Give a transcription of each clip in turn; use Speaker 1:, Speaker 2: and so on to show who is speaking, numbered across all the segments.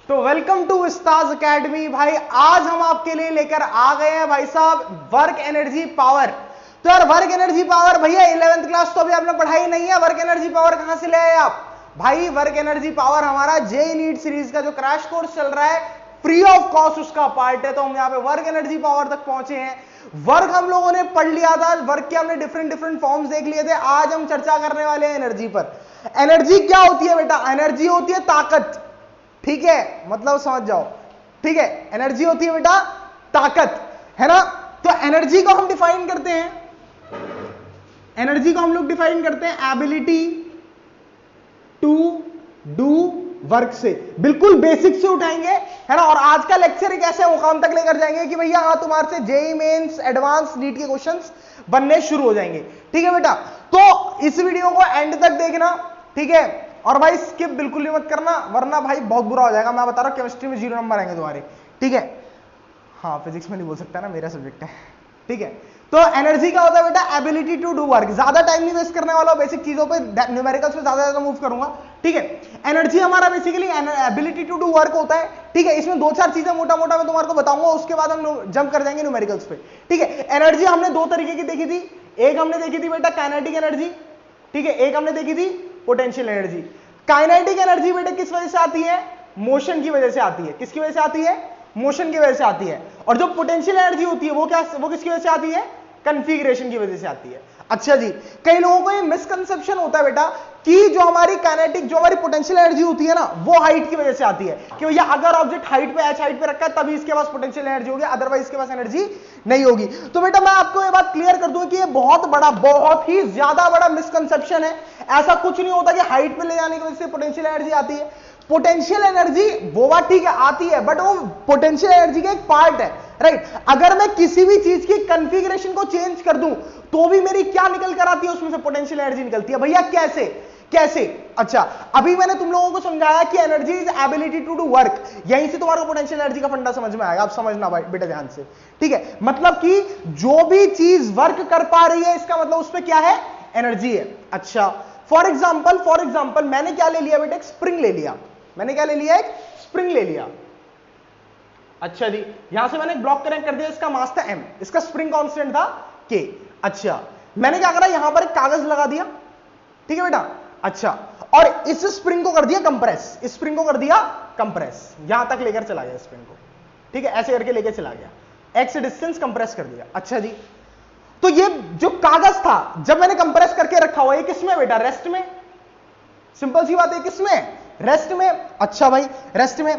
Speaker 1: तो welcome to Ustad academy. भाई आज हम आपके लिए लेकर आ गए हैं भाई साहब वर्क एनर्जी पावर। तो यार वर्क एनर्जी पावर भैया 11th क्लास तो अभी आपने पढ़ाई नहीं है, वर्क एनर्जी पावर कहां से ले आए आप? भाई वर्क एनर्जी पावर हमारा जेईई नीट सीरीज का जो क्रैश कोर्स चल रहा है, फ्री ऑफ कॉस्ट उसका पार्ट है। तो हम यहाँ पे वर्क एनर्जी पावर तक पहुंचे हैं। वर्क हम लोगों ने पढ़ लिया था, वर्क के हमने डिफरेंट फॉर्म्स देख लिए थे। आज हम चर्चा करने वाले हैं एनर्जी पर। एनर्जी क्या होती है बेटा? एनर्जी होती है ताकत, ठीक है, मतलब समझ जाओ, ठीक है। एनर्जी होती है बेटा ताकत, है ना। तो एनर्जी को हम डिफाइन करते हैं, एनर्जी को हम लोग डिफाइन करते हैं एबिलिटी टू डू वर्क से। बिल्कुल बेसिक से उठाएंगे, है ना। और आज का लेक्चर एक ऐसे मुकाम तक लेकर जाएंगे कि भैया हाँ तुम्हारे से जेईई मेंस एडवांस नीट के क्वेश्चंस बनने शुरू हो जाएंगे, ठीक है बेटा। तो इस वीडियो को एंड तक देखना, ठीक है। और भाई स्किप बिल्कुल ही मत करना, वरना भाई बहुत बुरा हो जाएगा। मैं बता रहा हूं केमिस्ट्री में 0 नंबर आएंगे तुम्हारे, ठीक है। हाँ फिजिक्स में नहीं बोल सकता ना, मेरा सब्जेक्ट है, ठीक है। तो एनर्जी क्या होता है बेटा? Ability to do work. ज्यादा टाइम नहीं वेस्ट करने वाला, बेसिक चीजों पे, न्यूमेरिकल्स पे ज्यादा मूव करूंगा, ठीक है। एनर्जी हमारा basically ability to do work होता है, ठीक है। इसमें 2-4 चीजें मोटा मोटा मैं तुम्हारे को बताऊंगा, उसके बाद हम जंप कर जाएंगे न्यूमेरिकल्स पे, ठीक है। एनर्जी हमने 2 तरीके की देखी थी। एक हमने देखी थी बेटा काइनेटिक एनर्जी, ठीक है। एक हमने देखी थी पोटेंशियल एनर्जी। काइनेटिक एनर्जी बेटा किस वजह से आती है? मोशन की वजह से आती है। किसकी वजह से आती है? मोशन की वजह से आती है। और जो पोटेंशियल एनर्जी होती है वो किसकी वजह से आती है? कन्फिगरेशन की वजह से आती है। अच्छा जी, कई लोगों को ये मिसकंसेप्शन होता है बेटा कि जो हमारी काइनेटिक, जो हमारी पोटेंशियल एनर्जी होती है ना, वो हाइट की वजह से आती है कि भैया अगर ऑब्जेक्ट हाइट पे h हाइट पे रखा है तभी इसके पास पोटेंशियल एनर्जी होगी, अदरवाइज इसके पास एनर्जी नहीं होगी। तो बेटा मैं आपको ये बात क्लियर कर दूं कि ये बहुत ही ज्यादा बड़ा मिसकंसेप्शन है। ऐसा कुछ नहीं होता कि हाइट पे ले जाने की वजह से पोटेंशियल एनर्जी आती है। पोटेंशियल एनर्जी वो बात ठीक है आती है, बट वो पोटेंशियल एनर्जी का एक पार्ट है, राइट। अगर मैं किसी भी चीज की कॉन्फ़िगरेशन को चेंज कर दूं तो भी मेरी क्या निकल कर आती है? उसमें से पोटेंशियल एनर्जी निकलती है। भैया कैसे कैसे? अच्छा, अभी मैंने तुम लोगों को समझाया कि energy is ability to do work. यहीं से तुम्हारा पोटेंशियल एनर्जी का फंडा समझ में आएगा। आप समझना भाई बेटा ध्यान से, ठीक है। मतलब कि जो भी चीज वर्क कर पा रही है, इसका मतलब उसमें क्या है? एनर्जी है। अच्छा, फॉर एग्जाम्पल मैंने क्या ले लिया बेटा? एक स्प्रिंग ले लिया। मैंने क्या ले लिया? एक स्प्रिंग ले लिया। अच्छा जी, यहां से मैंने एक ब्लॉक कनेक्ट कर दिया, इसका मास था m, इसका स्प्रिंग कांस्टेंट था k। अच्छा, मैंने क्या करा? यहां पर एक कागज लगा दिया, ठीक है बेटा। अच्छा, और इस स्प्रिंग को कर दिया कंप्रेस, इस स्प्रिंग को कर दिया कंप्रेस, यहां तक लेकर चला गया स्प्रिंग को, ठीक है। ऐसे करके लेकर चला गया, x डिस्टेंस कंप्रेस कर दिया। अच्छा जी, तो ये जो कागज था जब मैंने कंप्रेस करके रखा हुआ है, किसमें बेटा? रेस्ट में। सिंपल सी बात है, किसमें? रेस्ट में। अच्छा भाई, रेस्ट में।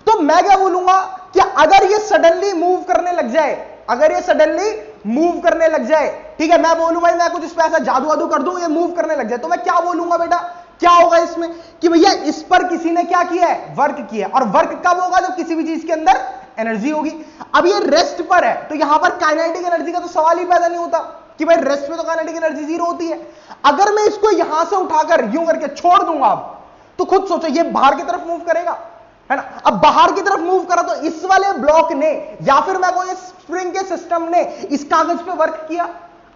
Speaker 1: तो मैं क्या बोलूंगा कि अगर ये सडनली मूव करने लग जाए, अगर ये सडनली मूव करने लग जाए, ठीक है, मैं बोलूं भाई मैं कुछ इस पे ऐसा जादू वादू कर दूं, ये मूव करने लग जाए, तो मैं क्या बोलूंगा बेटा? क्या होगा इसमें कि भैया इस पर किसी ने क्या किया है? वर्क किया है। और वर्क कब होगा? जब किसी भी चीज के अंदर एनर्जी होगी। अब ये रेस्ट पर है, तो यहां पर काइनेटिक एनर्जी का तो सवाल ही पैदा नहीं होता कि भाई रेस्ट में तो काइनेटिक एनर्जी 0 होती है। अगर मैं इसको यहां से उठाकर यूं करके छोड़ दूंगा, अब तो खुद सोचो ये बाहर की तरफ मूव करेगा, है ना। अब बाहर की तरफ मूव करा तो इस वाले ब्लॉक ने या फिर मैं कोई स्प्रिंग के सिस्टम ने इस कागज पे वर्क किया।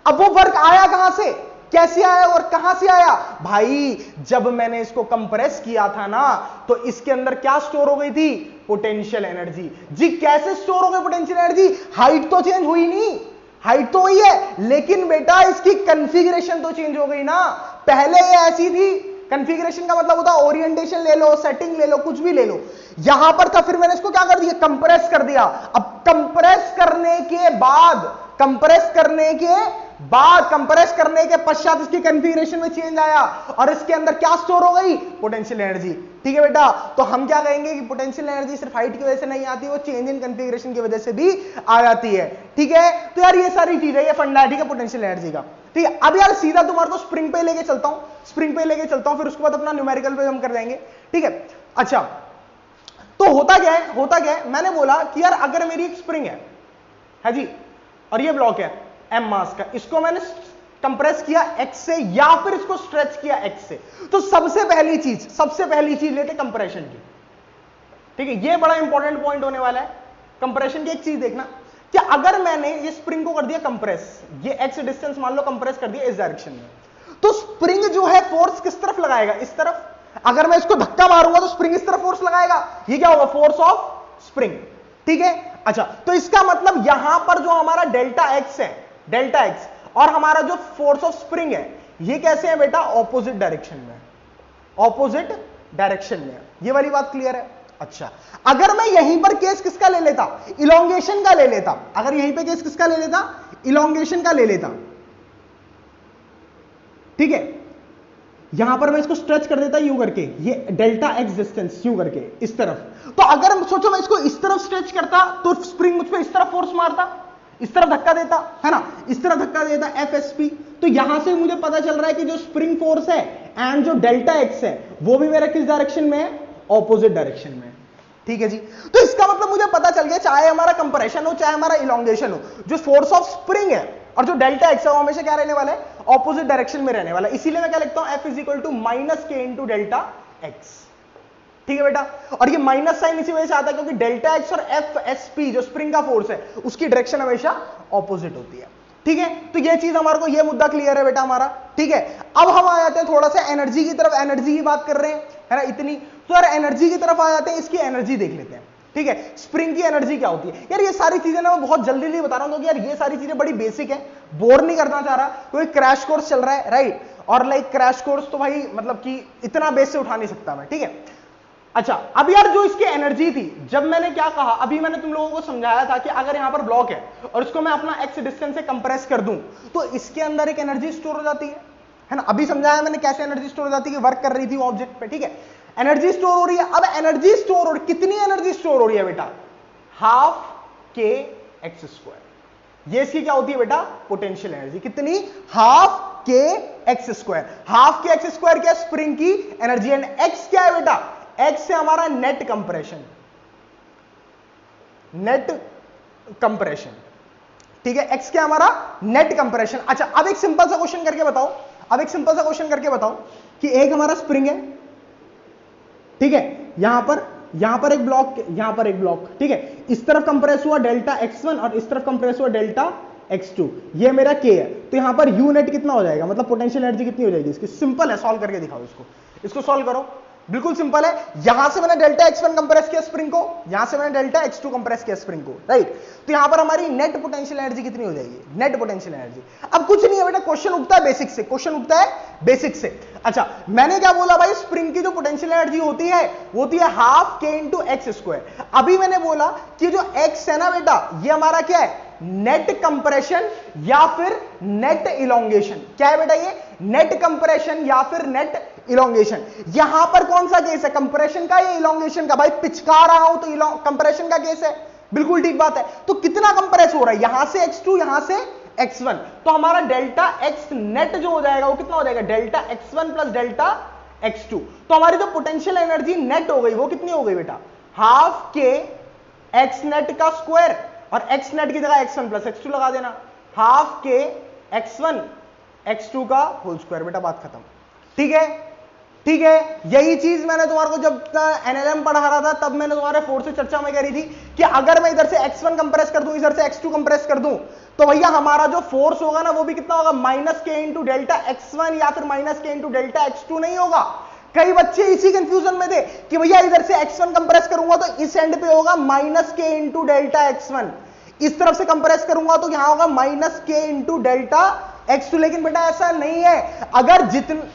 Speaker 1: अब वो वर्क आया कहां से? कैसे आया और कहां से आया? भाई जब मैंने इसको कंप्रेस किया था ना, तो इसके अंदर क्या स्टोर हो गई थी? Potential energy. जी कैसे स्टोर हो गई पोटेंशियल एनर्जी? हाइट तो चेंज हुई नहीं, हाइट तो वही है, लेकिन बेटा इसकी कॉन्फ़िगरेशन तो चेंज हो गई ना। पहले ये ऐसी थी, कॉन्फ़िगरेशन का मतलब होता है ओरिएंटेशन ले लो, सेटिंग ले लो, कुछ भी ले लो। यहां पर था, फिर मैंने इसको क्या कर दिया? कंप्रेस कर दिया। अब कंप्रेस करने के पश्चात इसकी कॉन्फ़िगरेशन में चेंज आया और इसके अंदर क्या स्टोर हो गई? पोटेंशियल एनर्जी, ठीक है बेटा। तो हम क्या कहेंगे कि पोटेंशियल एनर्जी सिर्फ हाइट की वजह से नहीं आती, वो चेंज इन कॉन्फ़िगरेशन की वजह से भी आ जाती है, ठीक है। तो यार ये सारी चीजें, ये फंडा है, ठीक है, पोटेंशियल एनर्जी का, ठीक है। अब यार सीधा तुम्हारे को स्प्रिंग पे लेके चलता हूं, फिर उसके बाद अपना न्यूमेरिकल पे हम कर जाएंगे, ठीक है। अच्छा, तो होता क्या है? मैंने बोला कि यार अगर मेरी एक स्प्रिंग है जी, और ये ब्लॉक है m मास का, इसको मैंने कंप्रेस किया x से या फिर इसको स्ट्रेच किया x से, तो सबसे पहली चीज लेते कंप्रेशन की, ठीक है। ये बड़ा इंपॉर्टेंट पॉइंट होने वाला है कंप्रेशन की। एक चीज देखना कि अगर मैंने ये स्प्रिंग को कर दिया कंप्रेस, ये x डिस्टेंस मान लो कंप्रेस कर दिया इस डायरेक्शन में, तो स्प्रिंग जो है फोर्स किस तरफ लगाएगा? इस तरफ। अगर मैं इसको धक्का मारूंगा तो स्प्रिंग इस तरफ फोर्स लगाएगा, ये क्या होगा, फोर्स ऑफ स्प्रिंग। ठीक है, अच्छा तो इसका मतलब यहां पर जो हमारा डेल्टा एक्स है, डेल्टा एक्स और हमारा जो फोर्स ऑफ स्प्रिंग है, ये कैसे है बेटा, ऑपोजिट डायरेक्शन में, ऑपोजिट डायरेक्शन में। ये वाली बात क्लियर है। अच्छा, अगर मैं यहीं पर केस किसका ले लेता, इलोंगेशन का ले लेता, अगर यहीं पे केस किसका ले लेता, इलोंगेशन का ले लेता, ठीक है, यहां पर मैं इसको स्ट्रेच कर देता यूं करके, ये डेल्टा एक्स डिस्टेंस यूं करके इस तरफ, तो अगर सोचो मैं इसको इस तरफ स्ट्रेच करता तो स्प्रिंग मुझ पे इस तरफ फोर्स मारता, इस तरफ धक्का देता है ना, इस तरफ धक्का देता एफएसपी। तो यहां से मुझे पता चल रहा है कि जो स्प्रिंग फोर्स है एंड जो डेल्टा एक्स है वो भी मेरा किस डायरेक्शन में है, ऑपोजिट डायरेक्शन में। ठीक है जी, तो इसका मतलब मुझे पता चल गया चाहे हमारा कंप्रेशन हो चाहे हमारा इलोंगेशन हो, जो फोर्स ऑफ स्प्रिंग है और जो डेल्टा एक्स है वो हमेशा क्या रहने वाला है, ऑपोजिट डायरेक्शन में रहने वाला है। इसीलिए मैं क्या लिखता हूं, F इज टू माइनस के इंटू डेल्टा एक्स। ठीक है बेटा, और ये माइनस साइन इसी वजह से आता है क्योंकि डेल्टा एक्स और एफ एस पी जो स्प्रिंग का फोर्स है उसकी डायरेक्शन हमेशा ऑपोजिट होती है। ठीक है, तो ये चीज हमारे को, ये मुद्दा क्लियर है बेटा हमारा। ठीक है, अब हम आ जाते हैं थोड़ा सा एनर्जी की तरफ, एनर्जी की बात कर रहे हैं है ना इतनी, तो यार एनर्जी की तरफ आ जाते हैं, इसकी एनर्जी देख लेते हैं। ठीक है, स्प्रिंग की एनर्जी क्या होती है यार, ये सारी चीजें ना मैं बहुत जल्दी जल्दी बता रहा हूं क्योंकि यार ये सारी चीजें बड़ी बेसिक है, बोर नहीं करना चाह रहा, कोई क्रैश कोर्स चल रहा है राइट, और लाइक क्रैश कोर्स तो भाई मतलब कि इतना बेस से उठा नहीं सकता मैं। ठीक है, अच्छा अब यार जो इसकी एनर्जी थी, जब मैंने क्या कहा, अभी मैंने तुम लोगों को समझाया था कि अगर यहां पर ब्लॉक है और इसको मैं अपना एक्स डिस्टेंस से कंप्रेस कर दूं तो इसके अंदर एक एनर्जी स्टोर हो जाती है ना, अभी समझाया मैंने कैसे एनर्जी स्टोर हो जाती है, वर्क कर रही थी ऑब्जेक्ट पे। ठीक है, एनर्जी स्टोर हो रही है। अब एनर्जी स्टोर हो रही, कितनी एनर्जी स्टोर हो रही है बेटा, हाफ के एक्स स्क्वायर। ये इसकी क्या होती है बेटा, पोटेंशियल एनर्जी, कितनी, हाफ के एक्स स्क्वायर। हाफ के एक्स स्क्वायर क्या, स्प्रिंग की एनर्जी, एंड एक्स क्या है बेटा, एक्स से हमारा नेट कंप्रेशन, नेट कंप्रेशन। ठीक है, एक्स क्या हमारा, नेट कंप्रेशन। अच्छा अब एक सिंपल सा क्वेश्चन करके बताओ, अब एक सिंपल सा क्वेश्चन करके बताओ कि एक हमारा स्प्रिंग है, ठीक है, यहां पर एक ब्लॉक, यहां पर एक ब्लॉक, ठीक है, इस तरफ कंप्रेस हुआ डेल्टा x1 और इस तरफ कंप्रेस हुआ डेल्टा x2, ये मेरा k है, तो यहां पर u नेट कितना हो जाएगा, मतलब पोटेंशियल एनर्जी कितनी हो जाएगी इसकी, सिंपल है, सॉल्व करके दिखाओ इसको सॉल्व करो, बिल्कुल सिंपल है। यहां से मैंने डेल्टा x1 कंप्रेस किया स्प्रिंग को, यहां से मैंने डेल्टा x2 कंप्रेस किया स्प्रिंग को, राइट, तो यहां पर हमारी नेट पोटेंशियल एनर्जी कितनी हो जाएगी, नेट पोटेंशियल एनर्जी। अब कुछ नहीं है बेटा, क्वेश्चन उठता है बेसिक से, क्वेश्चन उठता है बेसिक से। अच्छा मैंने क्या बोला भाई, स्प्रिंग की जो पोटेंशियल एनर्जी होती है वो होती है हाफ के इंटू एक्स स्क्वायर। अभी मैंने बोला कि जो एक्स है ना बेटा, ये हमारा क्या है, नेट कंप्रेशन या फिर नेट इलोंगेशन। क्या है बेटा ये, नेट कंप्रेशन या फिर नेट इलोंगेशन। यहां पर कौन सा केस है, कंप्रेशन का या इलोंगेशन का, भाई पिचका रहा हूं तो कंप्रेशन का केस है, बिल्कुल ठीक बात है। तो कितना कंप्रेस हो रहा है, यहां से x2 यहां से x1, तो हमारा डेल्टा x नेट जो हो जाएगा वो कितना हो जाएगा, delta x1 plus delta x2। तो हमारी जो पोटेंशियल एनर्जी नेट हो गई वो कितनी हो गई बेटा, हाफ के x नेट का स्क्वायर, और x नेट की जगह x1 प्लस x2 लगा देना, हाफ के x1 x2 का होल स्क्वायर। बेटा बात खत्म। ठीक है, ठीक है, यही चीज मैंने तुम्हारे को जब एनएलएम पढ़ा रहा था तब मैंने तुम्हारे फोर्स से चर्चा में करी थी कि अगर मैं इधर से x1 कंप्रेस कर दूं, इधर से x2 कंप्रेस कर दूं, तो भैया हमारा जो फोर्स होगा ना वो भी कितना होगा, माइनस के इंटू डेल्टा x1 या फिर माइनस के इंटू डेल्टा x2 नहीं होगा। कई बच्चे इसी कंफ्यूजन में थे कि भैया इधर से x1 कंप्रेस करूंगा तो इस एंड पे होगा माइनस के इंटू डेल्टा x1, इस तरफ से कंप्रेस करूंगा तो यहां होगा माइनस के इंटू डेल्टा x2। लेकिन बेटा ऐसा नहीं है, अगर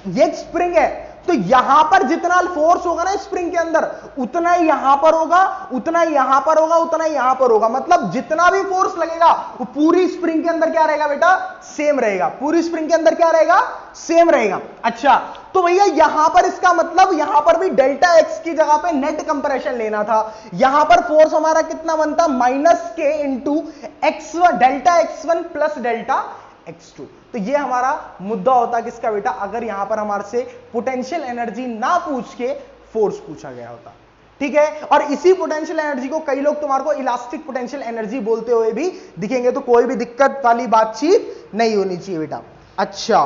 Speaker 1: ये स्प्रिंग है तो यहां पर जितना फोर्स होगा ना स्प्रिंग के अंदर उतना ही यहां पर होगा, उतना ही यहां पर होगा, उतना ही यहां पर होगा। मतलब जितना भी फोर्स लगेगा वो पूरी स्प्रिंग के अंदर क्या रहेगा बेटा, सेम रहेगा, पूरी स्प्रिंग के अंदर क्या रहेगा, सेम रहेगा। अच्छा तो भैया यहां पर इसका मतलब यहां पर भी डेल्टा एक्स की जगह पे नेट कंप्रेशन लेना था। यहां पर फोर्स हमारा कितना बनता, माइनस के into x1 delta x1 plus delta x2। तो ये हमारा मुद्दा होता किसका बेटा, अगर यहां पर हमारे से पोटेंशियल एनर्जी ना पूछ के फोर्स पूछा गया होता। ठीक है, और इसी पोटेंशियल एनर्जी को कई लोग तुम्हारे को इलास्टिक पोटेंशियल एनर्जी बोलते हुए भी दिखेंगे, तो कोई भी दिक्कत वाली बातचीत नहीं होनी चाहिए बेटा। अच्छा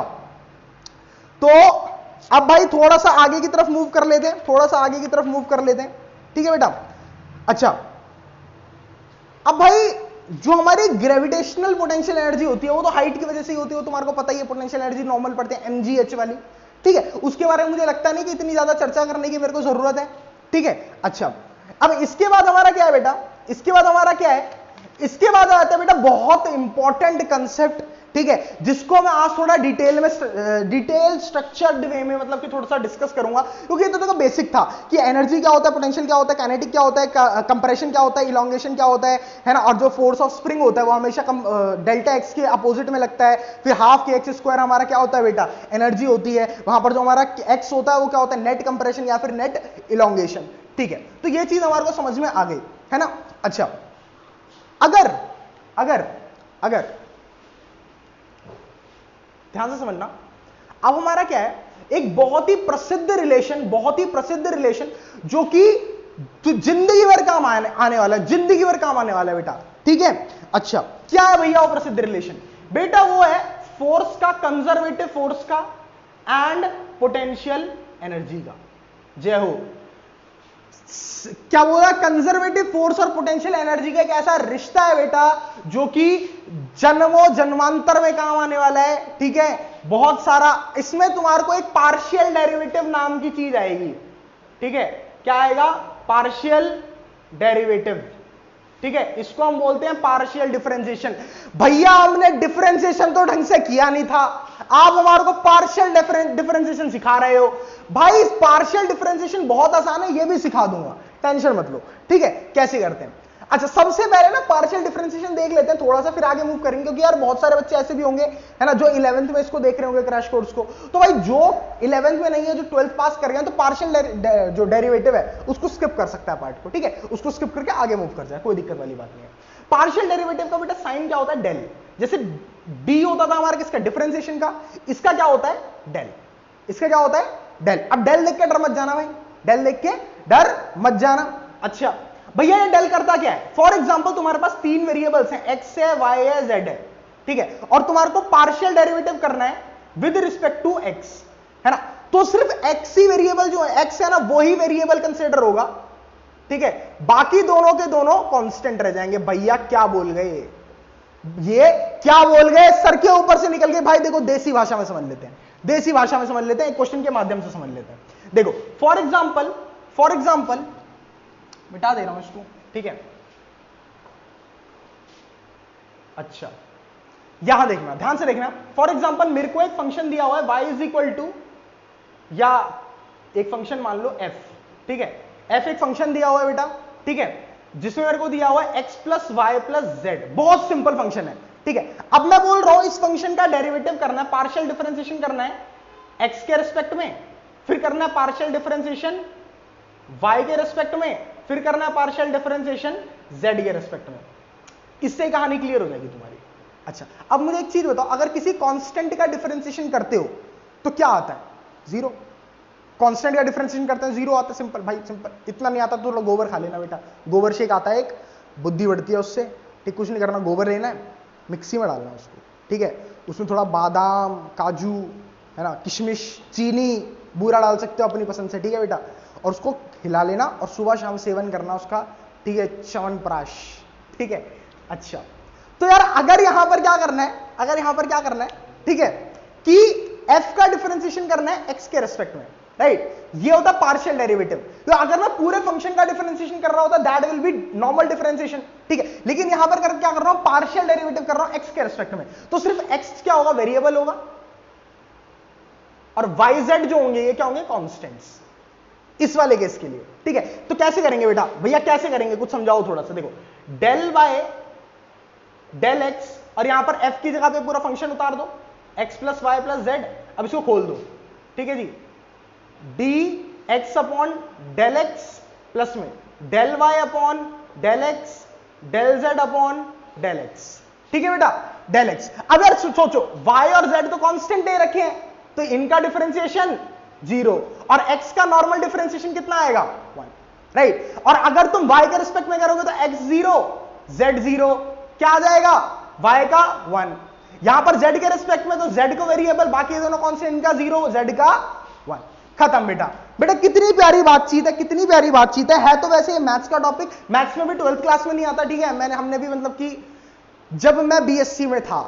Speaker 1: तो अब भाई थोड़ा सा आगे की तरफ मूव कर लेते हैं, थोड़ा सा आगे की तरफ मूव कर लेते हैं। ठीक है बेटा, अच्छा अब भाई जो हमारी ग्रेविटेशनल पोटेंशियल एनर्जी होती है वो तो हाइट की वजह से ही होती है, वो तुम्हारे को पता ही है, पोटेंशियल एनर्जी नॉर्मल पढ़ते हैं mgh वाली। ठीक है, उसके बारे में मुझे लगता नहीं कि इतनी ज्यादा चर्चा करने की मेरे को जरूरत है। ठीक है, अच्छा अब इसके बाद हमारा क्या है बेटा, इसके बाद हमारा क्या है, इसके बाद आता है बेटा बहुत इंपॉर्टेंट कंसेप्ट, ठीक है, जिसको मैं आज थोड़ा डिटेल स्ट्रक्चर्ड वे में मतलब कि थोड़ा सा डिस्कस करूंगा, क्योंकि ये तो देखो बेसिक था कि एनर्जी क्या होता है, पोटेंशियल क्या होता है, काइनेटिक क्या होता है, कंप्रेशन क्या होता है, इलॉन्गेशन क्या होता है ना, और जो फोर्स ऑफ स्प्रिंग होता है वो हमेशा डेल्टा एक्स के अपोजिट में लगता है, फिर हाफ के एक्स स्क्वायर हमारा क्या होता है बेटा, एनर्जी होती है, वहां पर जो हमारा एक्स होता है वो क्या होता है, नेट कंप्रेशन या फिर नेट इलॉन्गेशन। ठीक है, तो ये चीज हमारे को समझ में आ गई है ना। अच्छा, अगर अगर अगर ध्यान से समझना, अब हमारा क्या है, एक बहुत ही प्रसिद्ध रिलेशन जो कि जिंदगी भर काम आने वाला है, जिंदगी भर काम आने वाला है बेटा। ठीक है, अच्छा क्या है भैया वो प्रसिद्ध रिलेशन बेटा, वो है फोर्स का, कंजर्वेटिव फोर्स का एंड पोटेंशियल एनर्जी का। जय हो। क्या बोला, कंजर्वेटिव फोर्स और पोटेंशियल एनर्जी का एक ऐसा रिश्ता है बेटा जो कि जन्मों जन्मांतर में काम आने वाला है। ठीक है, बहुत सारा, इसमें तुम्हारे को एक पार्शियल डेरिवेटिव नाम की चीज आएगी। ठीक है, क्या आएगा, पार्शियल डेरिवेटिव। ठीक है, इसको हम बोलते हैं पार्शियल डिफरेंशिएशन। भैया हमने डिफरेंशिएशन तो ढंग से किया नहीं था, आप हमारे को पार्शियल डिफरेंशिएशन सिखा रहे हो। भाई पार्शियल डिफरेंशिएशन बहुत आसान है, ये भी सिखा दूंगा, टेंशन मत लो। ठीक है, कैसे करते हैं, अच्छा सबसे पहले ना पार्शियल डिफरेंशिएशन देख लेते हैं थोड़ा सा, फिर आगे मूव करेंगे, क्योंकि यार बहुत सारे बच्चे ऐसे भी होंगे है ना जो 11th में इसको देख रहे होंगे क्रैश कोर्स को। तो भाई जो 11th में नहीं है, जो 12th पास कर गए तो पार्शियल जो डेरिवेटिव है उसको स्किप कर सकता है पार्ट को। ठीक है, उसको स्किप करके आगे मूव कर जाए, कोई दिक्कत वाली बात नहीं है। पार्शियल डेरिवेटिव का बेटा साइन क्या होता है, डेल। जैसे डी होता था हमारा किसका, डिफरेंशिएशन का, इसका क्या होता है, डेल। इसका क्या होता है, डेल। अब डेल देख के डर मत जाना भाई, डेल देख के डर मत जाना। अच्छा भैया ये डेल करता क्या है, फॉर एग्जांपल तुम्हारे पास 3 वेरिएबल्स हैं, एक्स है, वाई है, जेड है। ठीक है, और तुम्हारे को पार्शियल डेरिवेटिव करना है विद रिस्पेक्ट टू एक्स, है ना, तो सिर्फ एक्स ही वेरिएबल जो है, एक्स है ना, वो ही वेरिएबल कंसीडर होगा। ठीक है, बाकी दोनों के दोनों कांस्टेंट रह जाएंगे। भैया क्या बोल गए, ये क्या बोल गए, सर के ऊपर से निकल गए। भाई देखो देसी भाषा में समझ लेते हैं, देसी भाषा में समझ लेते हैं, एक क्वेश्चन के माध्यम से समझ लेते हैं। देखो फॉर एग्जांपल मिटा दे रहा हूं इसको। ठीक है, अच्छा यहां देखना, ध्यान से देखना। फॉर एग्जांपल मेरे को एक फंक्शन दिया हुआ है y इज इक्वल टू, या एक फंक्शन मान लो f। ठीक है, f एक फंक्शन दिया हुआ है बेटा। ठीक है, जिसमें मेरे को दिया हुआ है x plus Y plus Z, बहुत सिंपल फंक्शन है। ठीक है, अब मैं बोल रहा हूं इस फंक्शन का डेरिवेटिव करना है, पार्शियल डिफरेंशिएशन करना है x के रिस्पेक्ट में, फिर करना है पार्शियल डिफरेंशिएशन y के रिस्पेक्ट में, फिर करना है पार्शियल डिफरेंशिएशन z के रिस्पेक्ट में। इससे कहानी क्लियर हो जाएगी तुम्हारी। अच्छा अब मुझे एक चीज बताओ, अगर किसी कांस्टेंट का डिफरेंशिएशन करते हो तो क्या आता है, जीरो। कांस्टेंट का डिफरेंशिएशन करते हैं जीरो आता है, सिंपल भाई सिंपल। इतना नहीं आता तो गोबर खा लेना बेटा, गोबर शेक आता है, एक बुद्धि बढ़ती है उससे। ठीक, कुछ नहीं करना, गोबर लेना है, मिक्सी में डालना है उसको। ठीक है, उसमें थोड़ा बादाम, काजू, है ना, किशमिश, चीनी, बूरा डाल सकते हो अपनी पसंद से। ठीक है बेटा, और उसको हिला लेना और सुबह शाम सेवन करना उसका। ठीक है, च्यवनप्राश। ठीक है, अच्छा तो यार अगर यहां पर क्या करना है, अगर यहां पर क्या करना है, ठीक है, कि f का डिफरेंशिएशन करना है x के रेस्पेक्ट में, राइट, ये होता है पार्शियल डेरिवेटिव। तो अगर मैं पूरे फंक्शन का डिफरेंशिएशन कर रहा होता that will be normal differentiation. ठीक है, लेकिन यहां पर क्या कर रहा हूं, पार्शियल डेरिवेटिव कर रहा हूं x के रेस्पेक्ट में, तो सिर्फ x क्या होगा, वेरिएबल होगा, और yz जो होंगे ये क्या होंगे, कांस्टेंट्स, इस वाले केस के लिए। ठीक है, तो कैसे करेंगे बेटा, भैया कैसे करेंगे, कुछ समझाओ थोड़ा सा। देखो डेल बाय डेल एक्स, और यहां पर f की जगह पे पूरा फंक्शन उतार दो, x plus Y plus Z. अब इसको खोल दो। ठीक है जी, D X upon del X plus में del Y upon del X del Z upon del X. ठीक है बेटा, डेल एक्स। अब यार सोचो y और z तो कांस्टेंट दे रखे हैं, तो इनका डिफरेंशिएशन जीरो, और x का नॉर्मल डिफरेंशिएशन कितना आएगा, 1, राइट। और अगर तुम y के रिस्पेक्ट में करोगे तो x 0 z 0, क्या आ जाएगा, y का 1। यहां पर z के रिस्पेक्ट में तो z को वेरिएबल, बाकी दोनों कांस्टेंट, इनका 0 z का 1, खत्म बेटा। बेटा कितनी प्यारी बातचीत है, कितनी प्यारी बातचीत है तो वैसे मैथ्स का टॉपिक, मैथ्स में भी 12th क्लास में नहीं आता। ठीक है, हमने भी मतलब कि जब मैं बीएससी में था,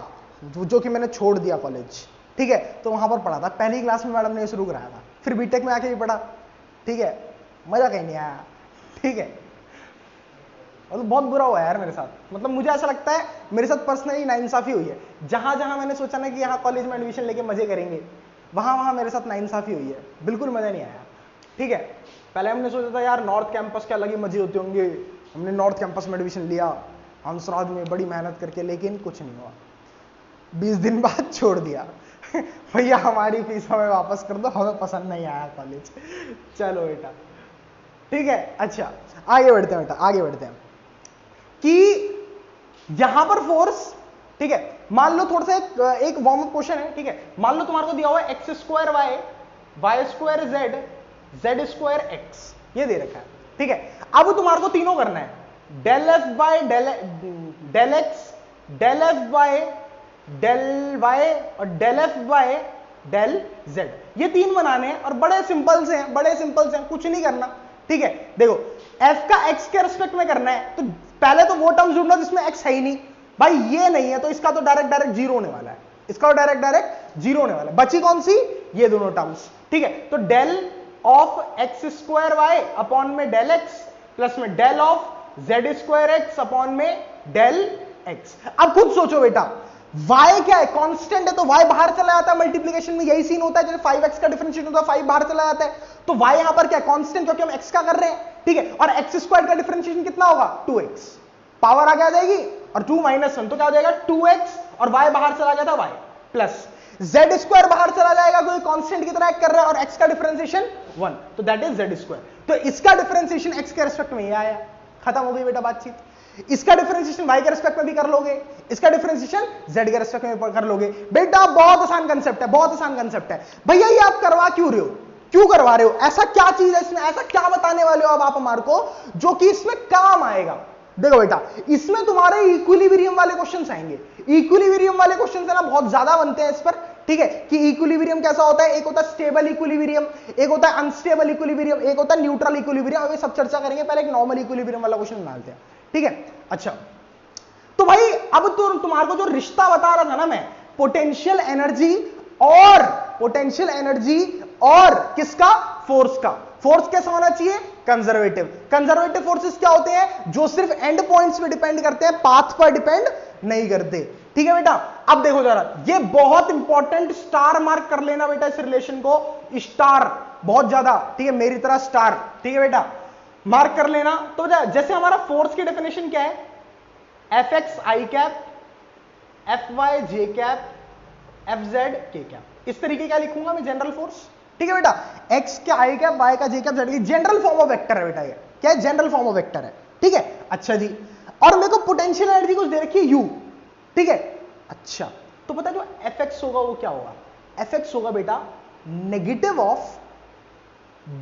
Speaker 1: जो कि मैंने छोड़ दिया कॉलेज, ठीक है, तो वहां पर पढ़ा था, पहली क्लास में मैडम ने शुरू कराया था, फिर बीटेक में आके भी पढ़ा, ठीक है, मजा कहीं नहीं आया, ठीक है। और बहुत बुरा हुआ यार मेरे साथ, मतलब मुझे ऐसा लगता है मेरे साथ पर्सनली नाइंसाफी हुई है। जहां जहां मैंने सोचा ना कि यहाँ कॉलेज में एडमिशन लेके मजे करेंगे, वहां वहां मेरे साथ नाइंसाफी हुई है, बिल्कुल मजा नहीं आया, ठीक है। पहले हमने सोचा था यार नॉर्थ कैंपस के अलग ही मजे होते होंगे, हमने नॉर्थ कैंपस में एडमिशन लिया हंसराज में बड़ी मेहनत करके, लेकिन कुछ नहीं हुआ, 20 दिन बाद छोड़ दिया भैया हमारी फीस हमें वापस कर दो, हमें पसंद नहीं आया कॉलेज। चलो बेटा, ठीक है। अच्छा आगे बढ़ते हैं बेटा, आगे बढ़ते हैं कि यहां पर फोर्स, ठीक है, मान लो थोड़ा सा एक वार्म अप क्वेश्चन है, ठीक है। मान लो तुम्हारे को दिया हुआ है X square Y, Y square Z, Z square X, ये दे रखा है, ठीक है। अब तुम्हारे को तीनों करना है, del F by del X, del F by del Y और del F by del Z, ये तीन बनाने हैं और बड़े सिंपल से हैं, बड़े सिंपल से हैं, कुछ नहीं करना, ठीक है। देखो एफ का एक्स के रिस्पेक्ट में करना है, तो पहले तो वो टर्म ढूंढना जिसमें एक्स है ही नहीं, भाई ये नहीं है तो इसका तो डायरेक्ट जीरो होने वाला है, इसका तो डायरेक्ट जीरो होने वाला है। बची कौन सी, ये दोनों टर्म्स, ठीक है। तो del of X square Y upon में डेल एक्स प्लस में del of Z square X upon में डेल एक्स। अब खुद सोचो बेटा, y क्या है, कांस्टेंट है, तो y बाहर चला जाता है, मल्टीप्लिकेशन में यही सीन होता है, जैसे 5x का डिफरेंशिएट होता है 5 बाहर चला जाता है, तो y यहां पर क्या है, कांस्टेंट, क्योंकि हम x का कर रहे हैं, ठीक है। और x स्क्वायर का डिफरेंशिएशन कितना होगा, 2x, पावर आगे आ जाएगी और 2 - 1 तो क्या हो जाएगा 2x, और y बाहर चला गया था y, प्लस z स्क्वायर बाहर चला जाएगा, कोई कांस्टेंट की तरह एक्ट कर रहा है, और x का डिफरेंशिएशन 1, तो दैट इज z स्क्वायर। तो इसका डिफरेंशिएशन x के रिस्पेक्ट में ये आया, खत्म हो गई बेटा बातचीत। इसका डिफरेंशिएशन y के रिस्पेक्ट में भी कर लोगे, इसका डिफरेंशिएशन z के रिस्पेक्ट में भी कर लोगे। बेटा बहुत आसान कंसेप्ट है, बहुत आसान कंसेप्ट है। भैया ये आप करवा क्यों रहे हो, क्यों करवा रहे हो, ऐसा क्या चीज है इसमें, ऐसा क्या बताने वाले हो अब आप हमारे को जो कि इसमें काम आएगा। देखो बेटा, इसमें तुम्हारे इक्विलिब्रियम वाले क्वेश्चंस आएंगे, इक्विलिब्रियम वाले क्वेश्चंस है ना बहुत ज्यादा बनते हैं इस पर, ठीक है, कि इक्विलिब्रियम कैसा होता है, एक होता है स्टेबल इक्विलिब्रियम, एक होता है अनस्टेबल इक्विलिब्रियम, एक होता है न्यूट्रल इक्विलिब्रियम, अभी सब चर्चा करेंगे, पहले एक नॉर्मल इक्विलिब्रियम वाला क्वेश्चन डालते हैं, ठीक है। अच्छा तो भाई अब तो तुम्हारे को जो रिश्ता बता रहा था ना मैं, पोटेंशियल एनर्जी और किसका, फोर्स का, फोर्स कैसा होना चाहिए, कंजर्वेटिव। कंजर्वेटिव फोर्सेस क्या होते हैं, जो सिर्फ एंड पॉइंट्स पे डिपेंड करते हैं, पाथ पर डिपेंड नहीं करते, ठीक है बेटा। अब देखो जरा, ये बहुत इंपॉर्टेंट, स्टार मार्क कर लेना बेटा इस रिलेशन को, स्टार बहुत ज्यादा, ठीक है, मेरी तरह स्टार, ठीक है बेटा, मार्क कर लेना। तो जैसे हमारा फोर्स की डेफिनेशन क्या है, एफ एक्स आई कैप, एफ वाई जे कैप, एफ जेड के कैप, इस तरीके का लिखूंगा मैं जनरल फोर्स, ठीक है बेटा। एक्स का आई कैप, वाई का J cap, Z, general form of vector है बेटा, ये क्या है, जनरल फॉर्म ऑफ वेक्टर है, ठीक है। अच्छा जी, और मेरे को पोटेंशियल एनर्जी कुछ दे रखी है यू, ठीक है। अच्छा तो पता जो एफ एक्स होगा वो क्या होगा, एफ एक्स होगा बेटा negative of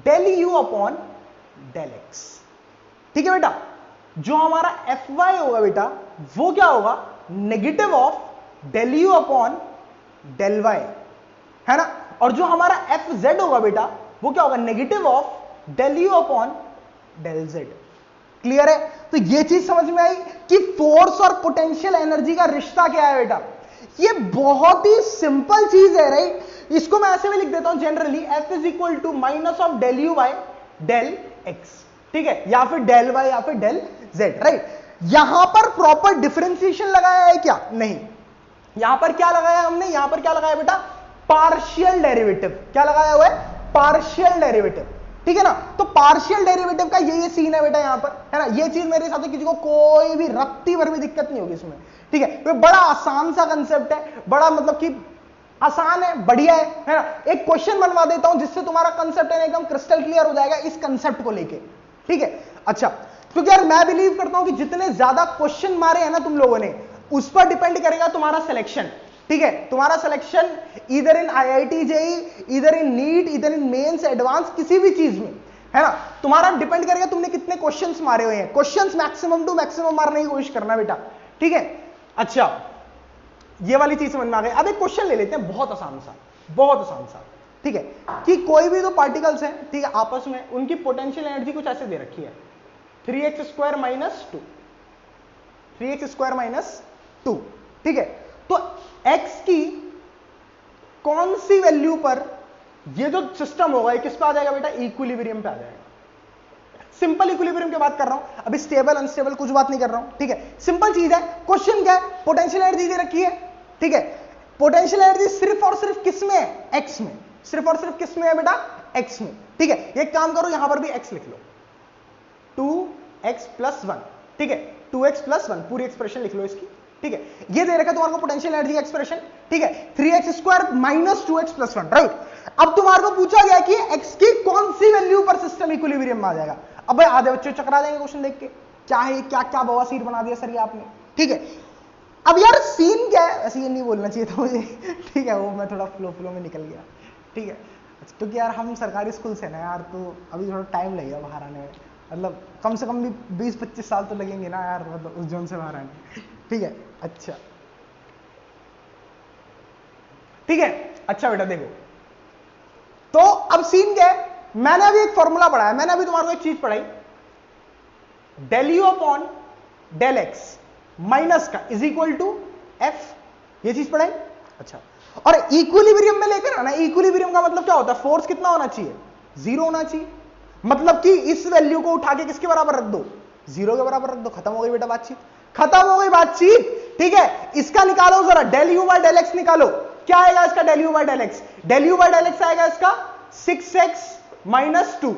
Speaker 1: del U upon del X, ठीक है बेटा। जो हमारा एफ वाई होगा बेटा वो क्या होगा, negative of del U upon del Y, है ना। और जो हमारा एफ जेड होगा बेटा वो क्या होगा, negative of del U upon del Z. Clear है, तो ये चीज समझ में आई कि फोर्स और पोटेंशियल एनर्जी का रिश्ता क्या है बेटा। ये बहुत ही सिंपल चीज है, राइट। इसको मैं ऐसे में लिख देता हूं generally, F is equal to minus of del U by del X, ठीक है, या फिर डेल वाई या फिर डेल जेड, राइट। यहां पर प्रॉपर डिफरेंशिएशन लगाया है क्या, नहीं। यहां पर क्या लगाया हमने, यहां पर क्या लगाया बेटा, पार्शियल डेरिवेटिव। क्या लगाया हुआ है, पार्शियल डेरिवेटिव, ठीक है ना। तो पार्शियल डेरिवेटिव का ये सीन है बेटा यहां पर, है ना। ये चीज मेरे हिसाब से किसी को कोई भी रत्ती भर भी दिक्कत नहीं होगी इसमें, ठीक है। तो बड़ा आसान सा कंसेप्ट है, बड़ा मतलब कि आसान है, बढ़िया है ना। एक क्वेश्चन बनवा देता हूं जिससे तुम्हारा कंसेप्ट है एकदम क्रिस्टल क्लियर हो जाएगा इस कंसेप्ट को लेके, ठीक है। अच्छा क्योंकि यार मैं बिलीव करता हूं कि जितने ज्यादा क्वेश्चन मारे हैं ना तुम लोगों ने, उस पर डिपेंड करेगा तुम्हारा सिलेक्शन, ठीक है। तुम्हारा सिलेक्शन इधर इन आईआईटी जेई, इधर इन नीट, इधर इन मेंस, एडवांस, किसी भी चीज में, है ना, तुम्हारा डिपेंड करेगा तुमने कितने क्वेश्चंस मारे हुए हैं। क्वेश्चंस मैक्सिमम टू मैक्सिमम मारने की कोशिश करना बेटा, ठीक है। अच्छा ये वाली चीज समझ में आ गई। अब एक क्वेश्चन ले लेते हैं बहुत आसान सा, बहुत आसान सा, ठीक है, कि कोई भी दो पार्टिकल्स हैं, ठीक है, आपस में उनकी पोटेंशियल एनर्जी कुछ ऐसे दे रखी है 3x square minus 2, 3x square minus 2, ठीक है। तो x की कौन सी वैल्यू पर ये जो सिस्टम होगा ये किस पे आ जाएगा बेटा, इक्विलिब्रियम पे आ जाएगा। सिंपल इक्विलिब्रियम की बात कर रहा हूं, अभी स्टेबल अनस्टेबल कुछ बात नहीं कर रहा हूं, ठीक है। सिंपल चीज है, क्वेश्चन क्या है, पोटेंशियल एनर्जी दे रखी है, ठीक है। पोटेंशियल एनर्जी सिर्फ और सिर्फ किस में है, एक्स में, सिर्फ और सिर्फ किस में है बेटा, एक्स में, ठीक है। एक काम करो, यहां पर भी एक्स लिख लो, 2x + 1, ठीक है, 2x + 1 पूरी एक्सप्रेशन लिख लो इसकी, ठीक है। ये दे रखा तुम्हारे को पोटेंशियल एनर्जी का एक्सप्रेशन, ठीक है, 3x² - 2x + 1, राइट। अब तुम्हारे को पूछा गया कि x की कौन सी वैल्यू पर सिस्टम इक्विलिब्रियम में आ जाएगा। अब भाई आधे बच्चे चकरा जाएंगे क्वेश्चन देख के, क्या है, क्या क्या बवासीर बना दिया सर ये आपने, ठीक है। अब यार सीन क्या है, ऐसे ये नहीं बोलना चाहिए था मुझे, ठीक है, वो मैं थोड़ा फ्लो में निकल गया, ठीक है। तो यार हम सरकारी स्कूल से ना यार, तो अभी थोड़ा टाइम लगेगा बाहर आने में, मतलब कम से कम भी 20-25 साल तो लगेंगे ना यार, मतलब उस जोन से बाहर आने, ठीक है। अच्छा ठीक है, अच्छा बेटा देखो, तो अब सीन क्या है, मैंने अभी एक फॉर्मूला पढ़ाया, मैंने अभी तुम्हारे को एक चीज पढ़ाई, ∂U/∂x माइनस का इज इक्वल टू एफ, ये चीज पढ़ाई। अच्छा, और इक्विलिब्रियम में लेकर आना, इक्विलिब्रियम का मतलब क्या होता है, फोर्स कितना होना चाहिए, 0 होना चाहिए, मतलब कि इस वैल्यू को उठा के किसके बराबर रख दो, 0 के बराबर रख दो, खत्म हो गई बेटा बातचीत, खत्म हो गई बातचीत, ठीक है। इसका निकालो जरा, ∂U/∂x निकालो, क्या आएगा इसका ∂U/∂x, ∂U/∂x आएगा इसका 6x - 2,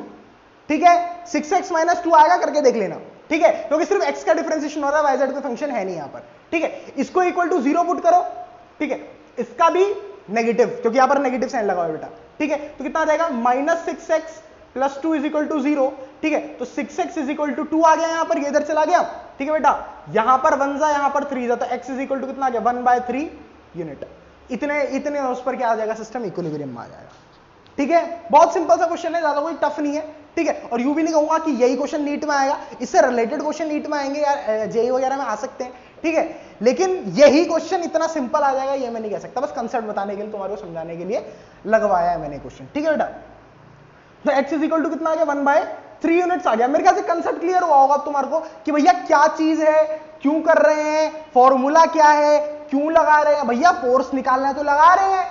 Speaker 1: ठीक है, 6x - 2 आएगा, करके देख लेना, ठीक है, क्योंकि सिर्फ x का डिफरेंशिएशन हो रहा है, yz कोई फंक्शन है नहीं यहां पर, ठीक है। इसको इक्वल टू 0 पुट करो, ठीक है, इसका भी नेगेटिव, क्योंकि यहां पर नेगेटिव साइन लगा हुआ है बेटा, ठीक है। तो कितना आ जाएगा, -6x + 2 = 0, ठीक है। तो 6x = 2 आ गया यहां पर, ये इधर चला गया, ठीक है बेटा, यहां पर 1 जा, यहां पर 3 जा, तो x = कितना आ गया, 1/3 यूनिट। इतने उस पर क्या आ जाएगा, सिस्टम इक्विलिब्रियम में आ जाएगा, ठीक है। बहुत सिंपल सा क्वेश्चन है, ज्यादा कोई टफ नहीं है, ठीक है। और यूं भी नहीं कहूंगा कि यही क्वेश्चन नीट में आएगा, इससे रिलेटेड क्वेश्चन नीट में आएंगे यार, जेई वगैरह में आ सकते हैं, ठीक है, लेकिन यही क्वेश्चन इतना सिंपल आ जाएगा ये मैं नहीं कह सकता, बस कंसेप्ट बताने के लिए, तुम्हारे को समझाने के लिए लगवाया है मैंने क्वेश्चन, ठीक है बेटा। तो x = कितना आ गया, 1/3 यूनिट्स आ गया। मेरे ख्याल से कंसेप्ट क्लियर हुआ होगा तुम्हारे को कि भैया क्या चीज है, क्यों कर रहे हैं, फॉर्मूला क्या है, क्यों लगा रहे हैं, भैया फोर्स निकालना है तो लगा रहे हैं,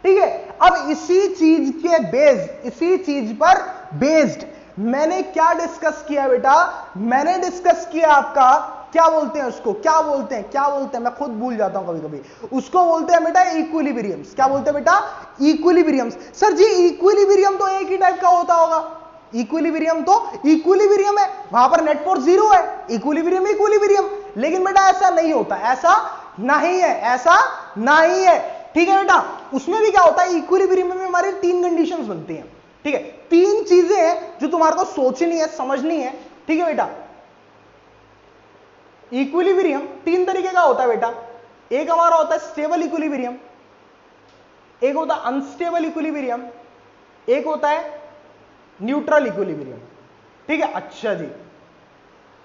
Speaker 1: ठीक है। अब इसी चीज के बेस्ड, इसी चीज पर बेस्ड मैंने क्या डिस्कस किया बेटा, मैंने डिस्कस किया आपका, क्या बोलते हैं उसको, क्या बोलते हैं, मैं खुद भूल जाता हूं कभी कभी, उसको बोलते हैं बेटा इक्विलिब्रियम्स। क्या बोलते हैं बेटा, इक्विलिब्रियम्स। सर जी इक्विलिब्रियम तो एक ही टाइप का होता होगा, इक्विलिब्रियम तो इक्विलिब्रियम है, वहां पर नेट फोर्स 0 है, इक्विलिब्रियम, लेकिन बेटा ऐसा नहीं होता, ऐसा नहीं है, ऐसा नहीं है, ठीक है बेटा। उसमें भी क्या होता है, इक्विलिब्रियम में हमारे 3 कंडीशंस बनती हैं, ठीक है, 3 चीजें हैं जो तुम्हारे को सोचनी है, समझनी है, ठीक है बेटा। इक्विलिब्रियम 3 तरीके का होता है बेटा, एक हमारा होता है स्टेबल इक्विलिब्रियम, एक होता है अनस्टेबल इक्विलिब्रियम, एक होता है न्यूट्रल इक्विलिब्रियम, ठीक है। अच्छा जी,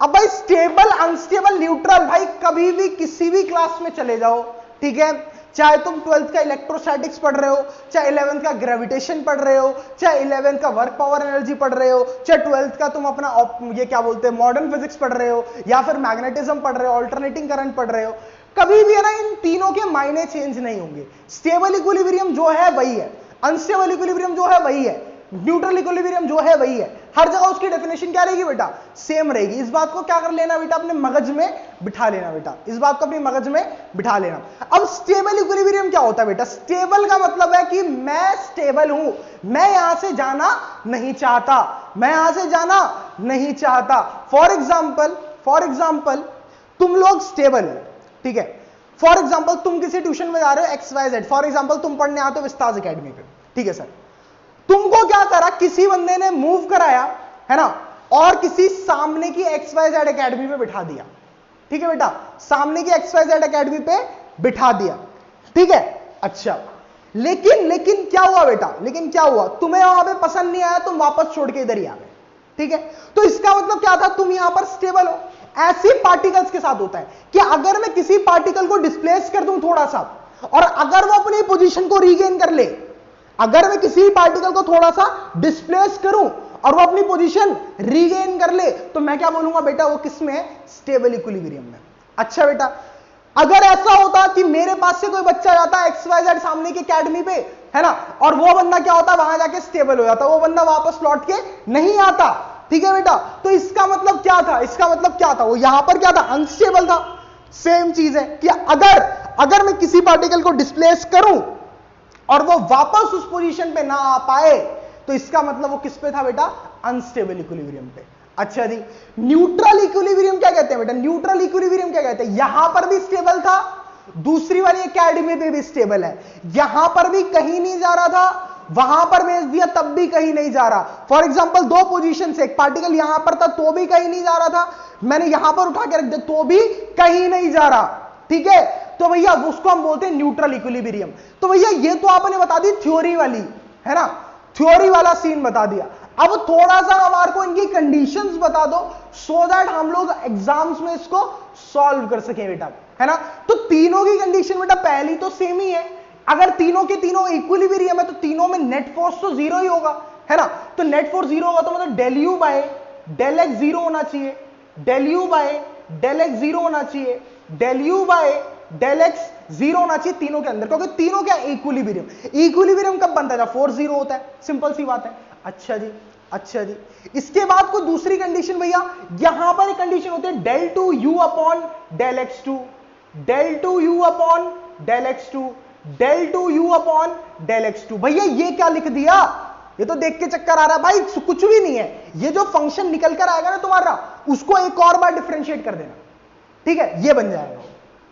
Speaker 1: अब भाई स्टेबल, अनस्टेबल, न्यूट्रल, भाई कभी भी किसी भी क्लास में चले जाओ, ठीक है, चाहे तुम 12th का इलेक्ट्रोस्टैटिक्स पढ़ रहे हो, चाहे 11th का ग्रेविटेशन पढ़ रहे हो, चाहे 11th का वर्क पावर एनर्जी पढ़ रहे हो, चाहे 12th का तुम अपना ये क्या बोलते हैं मॉडर्न फिजिक्स पढ़ रहे हो, या फिर मैग्नेटिज्म पढ़ रहे हो, अल्टरनेटिंग करंट पढ़ रहे हो, कभी भी है ना इन तीनों के मायने चेंज नहीं होंगे। स्टेबल इक्विलिब्रियम जो है वही है, अनस्टेबल इक्विलिब्रियम जो है वही है, न्यूट्रल इक्विलिब्रियम जो है वही है, हर जगह उसकी डेफिनेशन क्या रहेगी बेटा, सेम रहेगी। इस बात को क्या कर लेना बेटा, अपने मगज में बिठा लेना बेटा, इस बात को अपने मगज में बिठा लेना। अब स्टेबल इक्विलिब्रियम क्या होता है बेटा, स्टेबल का मतलब है कि मैं स्टेबल हूं, मैं यहां से जाना नहीं चाहता, मैं यहां से जाना नहीं चाहता। फॉर एग्जाम्पल तुम लोग स्टेबल हो, ठीक है, फॉर एग्जाम्पल तुम किसी ट्यूशन में जा रहे हो XYZ, फॉर एग्जाम्पल तुम पढ़ने आते हो विस्ताज एकेडमी पे, ठीक है सर, तुमको क्या करा, किसी बंदे ने मूव कराया है ना, और किसी सामने की XYZ एकेडमी पे बिठा दिया, ठीक है बेटा, सामने की XYZ एकेडमी पे बिठा दिया, ठीक है। अच्छा, लेकिन क्या हुआ बेटा, लेकिन क्या हुआ, तुम्हें वहां पे पसंद नहीं आया, तुम वापस छोड़ के इधर ही आ गए, ठीक है। तो इसका मतलब क्या था, तुम यहां पर स्टेबल हो। ऐसे पार्टिकल्स के साथ होता है कि अगर मैं किसी पार्टिकल को डिस्प्लेस कर दूं थोड़ा सा, और अगर वो अपनी पोजीशन को रीगेन कर ले, अगर मैं किसी पार्टिकल को थोड़ा सा डिस्प्लेस करूं और वो अपनी पोजीशन रीगेन कर ले, तो मैं क्या बोलूंगा बेटा, वो किस में है, स्टेबल इक्विलिब्रियम में। अच्छा बेटा, अगर ऐसा होता कि मेरे पास से कोई बच्चा जाता XYZ सामने की एकेडमी पे, है ना, और वो बंदा क्या होता है, वहां जाके स्टेबल हो जाता है, वो बंदा वापस लौट के नहीं आता। ठीक है बेटा, तो इसका मतलब क्या था, इसका मतलब क्या था, वो यहां पर क्या था, अनस्टेबल था। सेम चीज है कि अगर मैं किसी पार्टिकल को डिस्प्लेस करूं और वो वापस उस पोजीशन पे ना आ पाए, तो इसका मतलब वो किस पे था बेटा, अनस्टेबल इक्विलिब्रियम पे। अच्छा जी, न्यूट्रल इक्विलिब्रियम क्या कहते हैं बेटा, न्यूट्रल इक्विलिब्रियम क्या कहते हैं, यहां पर भी स्टेबल था, दूसरी वाली एकेडमी पे भी स्टेबल है, यहां पर भी कहीं नहीं जा रहा था, वहां पर भेज दिया तब भी कहीं नहीं जा रहा। फॉर एग्जांपल दो पोजीशन से, एक पार्टिकल यहां पर था तो भी कहीं नहीं जा रहा था, मैंने यहां पर उठा के रख दिया तो भी कहीं नहीं जा रहा। ठीक है, तो भैया उसको हम बोलते हैं न्यूट्रल इक्विलिब्रियम। तो भैया ये तो आपने बता दी थ्योरी वाली, है ना, थ्योरी वाला सीन बता दिया। अब थोड़ा सा हमारे को इनकी कंडीशंस बता दो, सो दैट हम लोग एग्जाम्स में इसको सॉल्व कर सकें बेटा, है ना। तो तीनों की कंडीशन बेटा पहली तो सेम ही है, अगर तीनों के तीनों इक्विलिब्रियम है तो तीनों में नेट फोर्स तो जीरो ही होगा, है ना। तो नेट फोर्स जीरो होगा तो मतलब del U by del X zero होना चाहिए, del U by del X zero होना चाहिए, del U by del X zero होना चाहिए तीनों के अंदर, क्योंकि तीनों क्या इक्विलिब्रियम। इक्विलिब्रियम कब बनता है, जब फोर्स जीरो होता है, सिंपल सी बात है। अच्छा जी, अच्छा जी, इसके बाद कोई दूसरी कंडीशन भैया, यहां पर एक कंडीशन होती है del two U upon del X two, del two U upon del X two, del two U upon del X two. भैया ये क्या लिख दिया, ये तो देख के चक्कर आ रहा है भाई, कुछ भी नहीं है, ये जो फंक्शन निकल कर आएगा ना तुम्हारा, उसको एक और बार डिफरेंशिएट कर देना, ठीक है, ये बन जाएगा।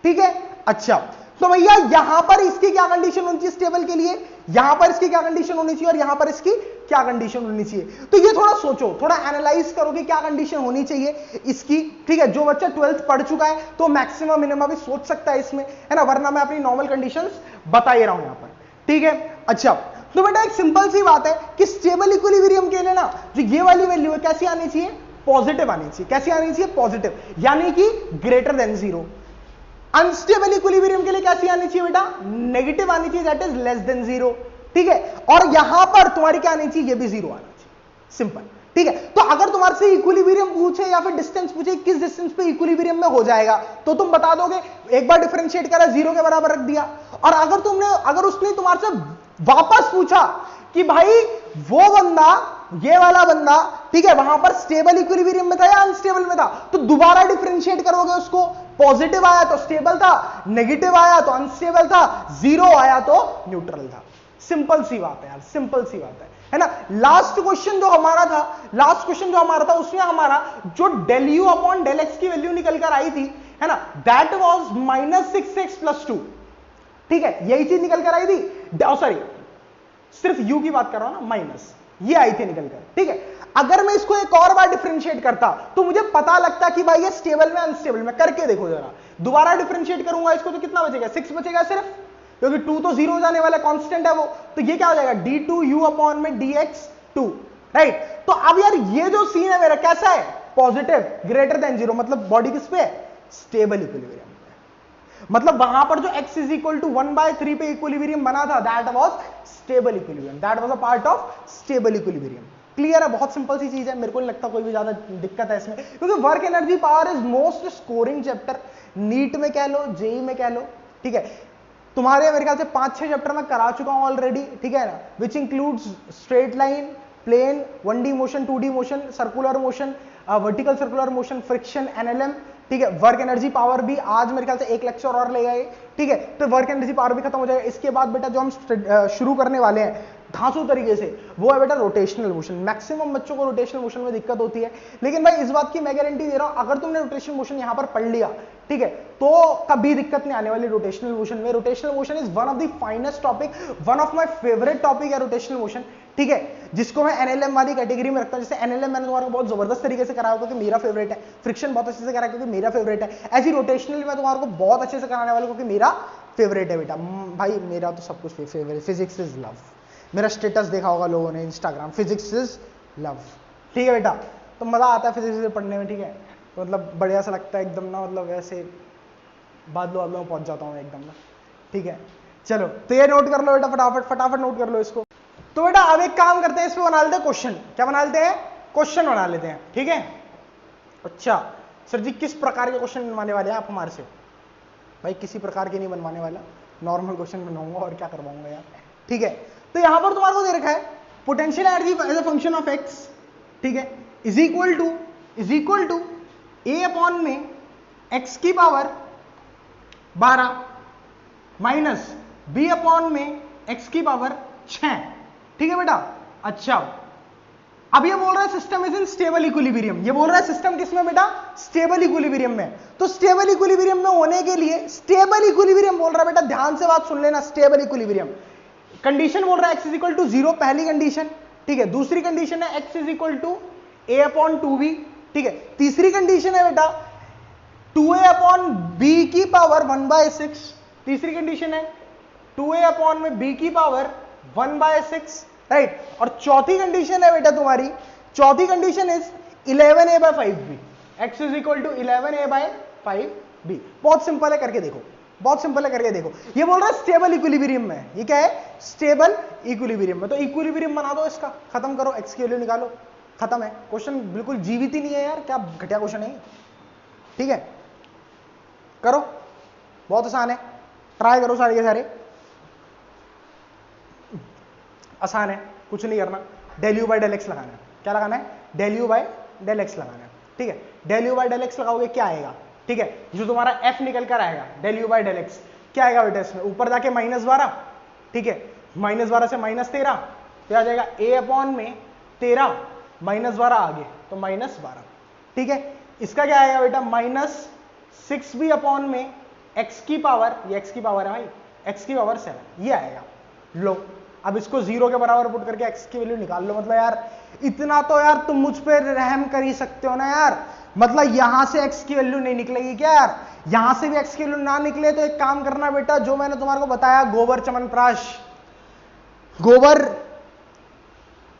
Speaker 1: ठीक है, अच्छा, तो भैया यहां पर इसकी क्या कंडीशन होनी चाहिए स्टेबल के लिए, यहां पर इसकी क्या कंडीशन होनी चाहिए और यहां पर इसकी क्या कंडीशन होनी चाहिए। तो ये थोड़ा सोचो, थोड़ा एनालाइज करो कि क्या कंडीशन होनी चाहिए इसकी। ठीक है, जो बच्चा 12th पढ़ चुका है तो मैक्सिमम मिनिमम भी सोच सकता है इसमें, है ना, वरना मैं अपनी नॉर्मल कंडीशंस बता ही रहा हूं यहां पर। ठीक है, अच्छा, तो बेटा एक सिंपल सी बात है कि स्टेबल इक्विलिब्रियम के लिए ना जो ये वाली वैल्यू है कैसी आनी चाहिए, पॉजिटिव आनी चाहिए। कैसी आनी चाहिए, पॉजिटिव, यानी कि greater than zero. Unstable equilibrium के लिए कैसी आनी चाहिए बेटा, नेगेटिव आनी चाहिए, that is less than zero. ठीक है, और यहां पर तुम्हारी क्या आनी चाहिए, ये भी जीरो आना चाहिए, सिंपल। ठीक है, तो अगर तुम्हारे से इक्विलिब्रियम पूछे या फिर डिस्टेंस पूछे किस डिस्टेंस पे इक्विलिब्रियम में हो जाएगा, तो तुम बता दोगे, एक बार डिफरेंशिएट करा जीरो के बराबर रख दिया। और अगर उसने तुम्हारे से वापस पूछा कि भाई वो बंदा, ये वाला बंदा, ठीक है, वहां पर स्टेबल इक्विलिब्रियम में था या अनस्टेबल में था, तो दोबारा डिफरेंशिएट करोगे उसको, पॉजिटिव आया तो स्टेबल था, नेगेटिव आया तो अनस्टेबल था, जीरो आया तो न्यूट्रल था। सिंपल सी बात है यार, सिंपल सी बात है ना। लास्ट क्वेश्चन जो हमारा था, उसमें हमारा जो del U upon del X की वैल्यू निकल कर आई थी, है ना, दैट वाज -6x+2। ठीक है, यही चीज निकल कर आई थी, सॉरी सिर्फ u की बात कर रहा हूं ना, माइनस ये आई थी निकल कर। ठीक है, अगर मैं इसको एक और बार डिफरेंशिएट करता तो मुझे पता लगता कि भाई ये स्टेबल में अनस्टेबल में, करके देखो जरा, दोबारा डिफरेंशिएट करूंगा इसको तो कितना बचेगा, 6 बचेगा सिर्फ, क्योंकि 2 तो 0 हो जाने वाला कांस्टेंट है वो, तो ये क्या हो जाएगा, d2u अपॉन में dx2, राइट। तो अब यार ये जो सीन है मेरा कैसा है, पॉजिटिव, ग्रेटर देन जीरो, मतलब बॉडी किस पे है, स्टेबल इक्विलिब्रियम। मतलब वहां पर जो x इज इक्वल टू 1/3 पे इक्विलिब्रियम बना था, that was stable equilibrium, that was a part of stable equilibrium. Clear है, बहुत सिंपल सी चीज है, मेरे को नहीं लगता कोई भी ज्यादा दिक्कत है इसमें, क्योंकि work energy power is most scoring chapter, NEET में कह लो, जेई में कह लो। ठीक है, तुम्हारे मेरे ख्याल से 5-6 चैप्टर में करा चुका हूं ऑलरेडी, ठीक है ना, which includes straight line, plane, 1D motion, 2D motion, circular motion, vertical circular motion, friction, NLM. ठीक है, वर्क एनर्जी पावर भी आज मेरे ख्याल से एक लेक्चर और ले गए। ठीक है, तो वर्क एनर्जी पावर भी खत्म हो जाएगा। इसके बाद बेटा जो हम शुरू करने वाले हैं धांसू तरीके से, वो है बेटा रोटेशनल मोशन। मैक्सिमम बच्चों को रोटेशनल मोशन में दिक्कत होती है, लेकिन भाई इस बात की मैं गारंटी दे रहा हूं, अगर तुमने रोटेशनल मोशन यहां पर पढ़ लिया, ठीक है, तो कभी दिक्कत नहीं आने वाली रोटेशनल मोशन में। Rotational motion is one of the finest topic, one of my favourite topic है रोटेशनल मोशन। ठीक है, जिसको मैं एनएलएम वाली कैटेगरी में रखता हूं। जैसे एनएलएम मैंने तुम्हारे को बहुत जबरदस्त तरीके से कराया क्योंकि मेरा फेवरेट है, फ्रिक्शन बहुत अच्छे से कराया क्योंकि मेरा फेवरेट है, ऐसी रोटेशनल मैं तुम्हारे को बहुत अच्छे से कराने वाला क्योंकि मेरा फेवरेट है बेटा। भाई मेरा तो सब कुछ फेवरेट, फिजिक्स इज लव, मेरा स्टेटस देखा होगा लोगों ने इंस्टाग्राम, फिजिक्स इज लव। ठीक है बेटा, तो मजा आता है फिजिक्स पढ़ने में। ठीक है, तो मतलब बढ़िया सा लगता है एकदम ना, मतलब ऐसे बादलों में पहुंच जाता हूं एकदम ना। ठीक है, चलो तो ये नोट कर लो बेटा, फटाफट फटाफट नोट कर लो इसको। तो बेटा अब एक काम करते हैं, इस पे बना लेते हैं क्वेश्चन। क्या बना लेते हैं, क्वेश्चन बना लेते हैं। ठीक है, अच्छा सर जी किस प्रकार के क्वेश्चन बनवाने वाले हैं आप हमारे से? भाई किसी प्रकार के नहीं बनवाने वाला, नॉर्मल क्वेश्चन बनवाऊंगा और क्या करवाऊंगा यार। ठीक है, तो यहां पर तुम्हारे को दे रखा है potential energy as a function of X, ठीक है, is equal to A upon में एक्स की पावर 12 माइनस बी अपॉन में एक्स की पावर 6, ठीक है बेटा। अच्छा, अब ये बोल रहा है system is in stable equilibrium, ये बोल रहा है सिस्टम किसमें बेटा, स्टेबल इक्विलिब्रियम में। तो स्टेबल इक्विलिब्रियम में होने के लिए, स्टेबल इक्विलिब्रियम बोल रहा है बेटा, ध्यान से बात सुन लेना, स्टेबल इक्विलिब्रियम कंडीशन बोल रहा है एक्स इज इक्वल टू 0, पहली कंडीशन, ठीक है। दूसरी कंडीशन है X is equal to A upon 2b, ठीक है। तीसरी कंडीशन है बेटा 2a अपॉन बी की पावर 1/6, तीसरी कंडीशन है 2a अपॉन में b की पावर 1/6, राइट। और चौथी कंडीशन है बेटा तुम्हारी, चौथी condition is 11a/5b, X is equal to 11a/5b। बहुत सिंपल है, करके देखो, बहुत सिंपल है, करके देखो। ये बोल रहा है स्टेबल इक्विलिब्रियम में, ये क्या है, स्टेबल इक्विलिब्रियम में। तो इक्विलिब्रियम बना दो इसका, खत्म करो, एक्स की वैल्यू निकालो, खत्म है। क्वेश्चन बिल्कुल जीवित ही नहीं है यार, क्या घटिया क्वेश्चन है, ठीक है। करो, बहुत आसान है, ट्राई करो सारे के सारे, आसान है, कुछ नहीं करना। Del U by del X लगाना है, क्या लगाना है, del U by del X लगाना है, ठीक है। Del U by del X लगाओगे क्या आएगा, ठीक है, जो तुम्हारा एफ निकल कर आएगा del U by del X, क्या आएगा बेटा इसमें, ऊपर जाके -12, ठीक है, -12 से -13, तो आ जाएगा ए अपॉन में 13 -12 आगे तो -12, ठीक है। इसका क्या आएगा बेटा, -6b अपॉन में एक्स की पावर, ये एक्स की पावर है भाई, एक्स की पावर 7, ये आएगा। लो, अब इसको 0 के बराबर पुट करके एक्स की वैल्यू निकाल लो। मतलब यार इतना तो यार तुम मुझ पर रहम कर ही सकते हो ना यार, मतलब यहां से एक्स की वैल्यू नहीं निकलेगी क्या यार, यहां से भी एक्स की वैल्यू ना निकले तो एक काम करना बेटा, जो मैंने तुम्हारे को बताया, गोबर च्यवनप्राश, गोबर,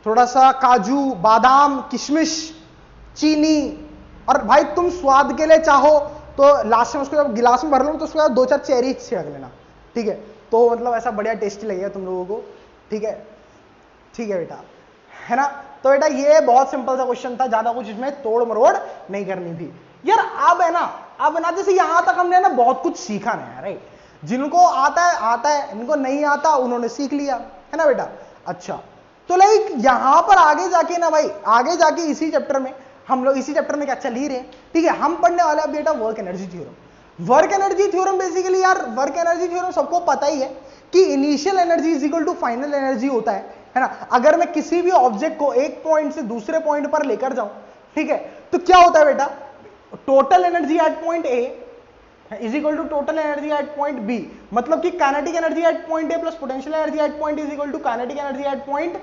Speaker 1: थोड़ा सा काजू बादाम किशमिश चीनी, और भाई तुम स्वाद के लिए चाहो तो लास्ट में उसको जब गिलास में भर लो तो उसके बाद 2-4 चेरी छिड़क लेना, ठीक है, तो मतलब ऐसा बढ़िया टेस्टी लगेगा तुम लोगों को, ठीक है, ठीक है बेटा, है ना। तो बेटा ये बहुत सिंपल सा क्वेश्चन था, ज्यादा कुछ इसमें तोड़ मरोड़ नहीं करनी थी यार। अब है ना, जैसे यहां तक हमने ना बहुत कुछ सीखा ना, राइट, जिनको आता है, इनको नहीं आता उन्होंने सीख लिया, है ना बेटा। अच्छा, तो लाइक यहां पर आगे जाके ना भाई, आगे जाके इसी चैप्टर में हम लोग, इसी चैप्टर में क्या चल ही रहे, ठीक है, हम पढ़ने वाले अब बेटा work energy theorem. Work energy theorem basically यार, वर्क एनर्जी थ्योरम सबको पता ही है कि initial energy is equal to final energy होता है ना। अगर मैं किसी भी ऑब्जेक्ट को एक पॉइंट से दूसरे पॉइंट पर लेकर जाऊं, ठीक है, तो क्या होता है बेटा, total energy at point A is equal to total energy at point B, मतलब कि kinetic energy at point A plus potential energy at point is equal to kinetic energy at point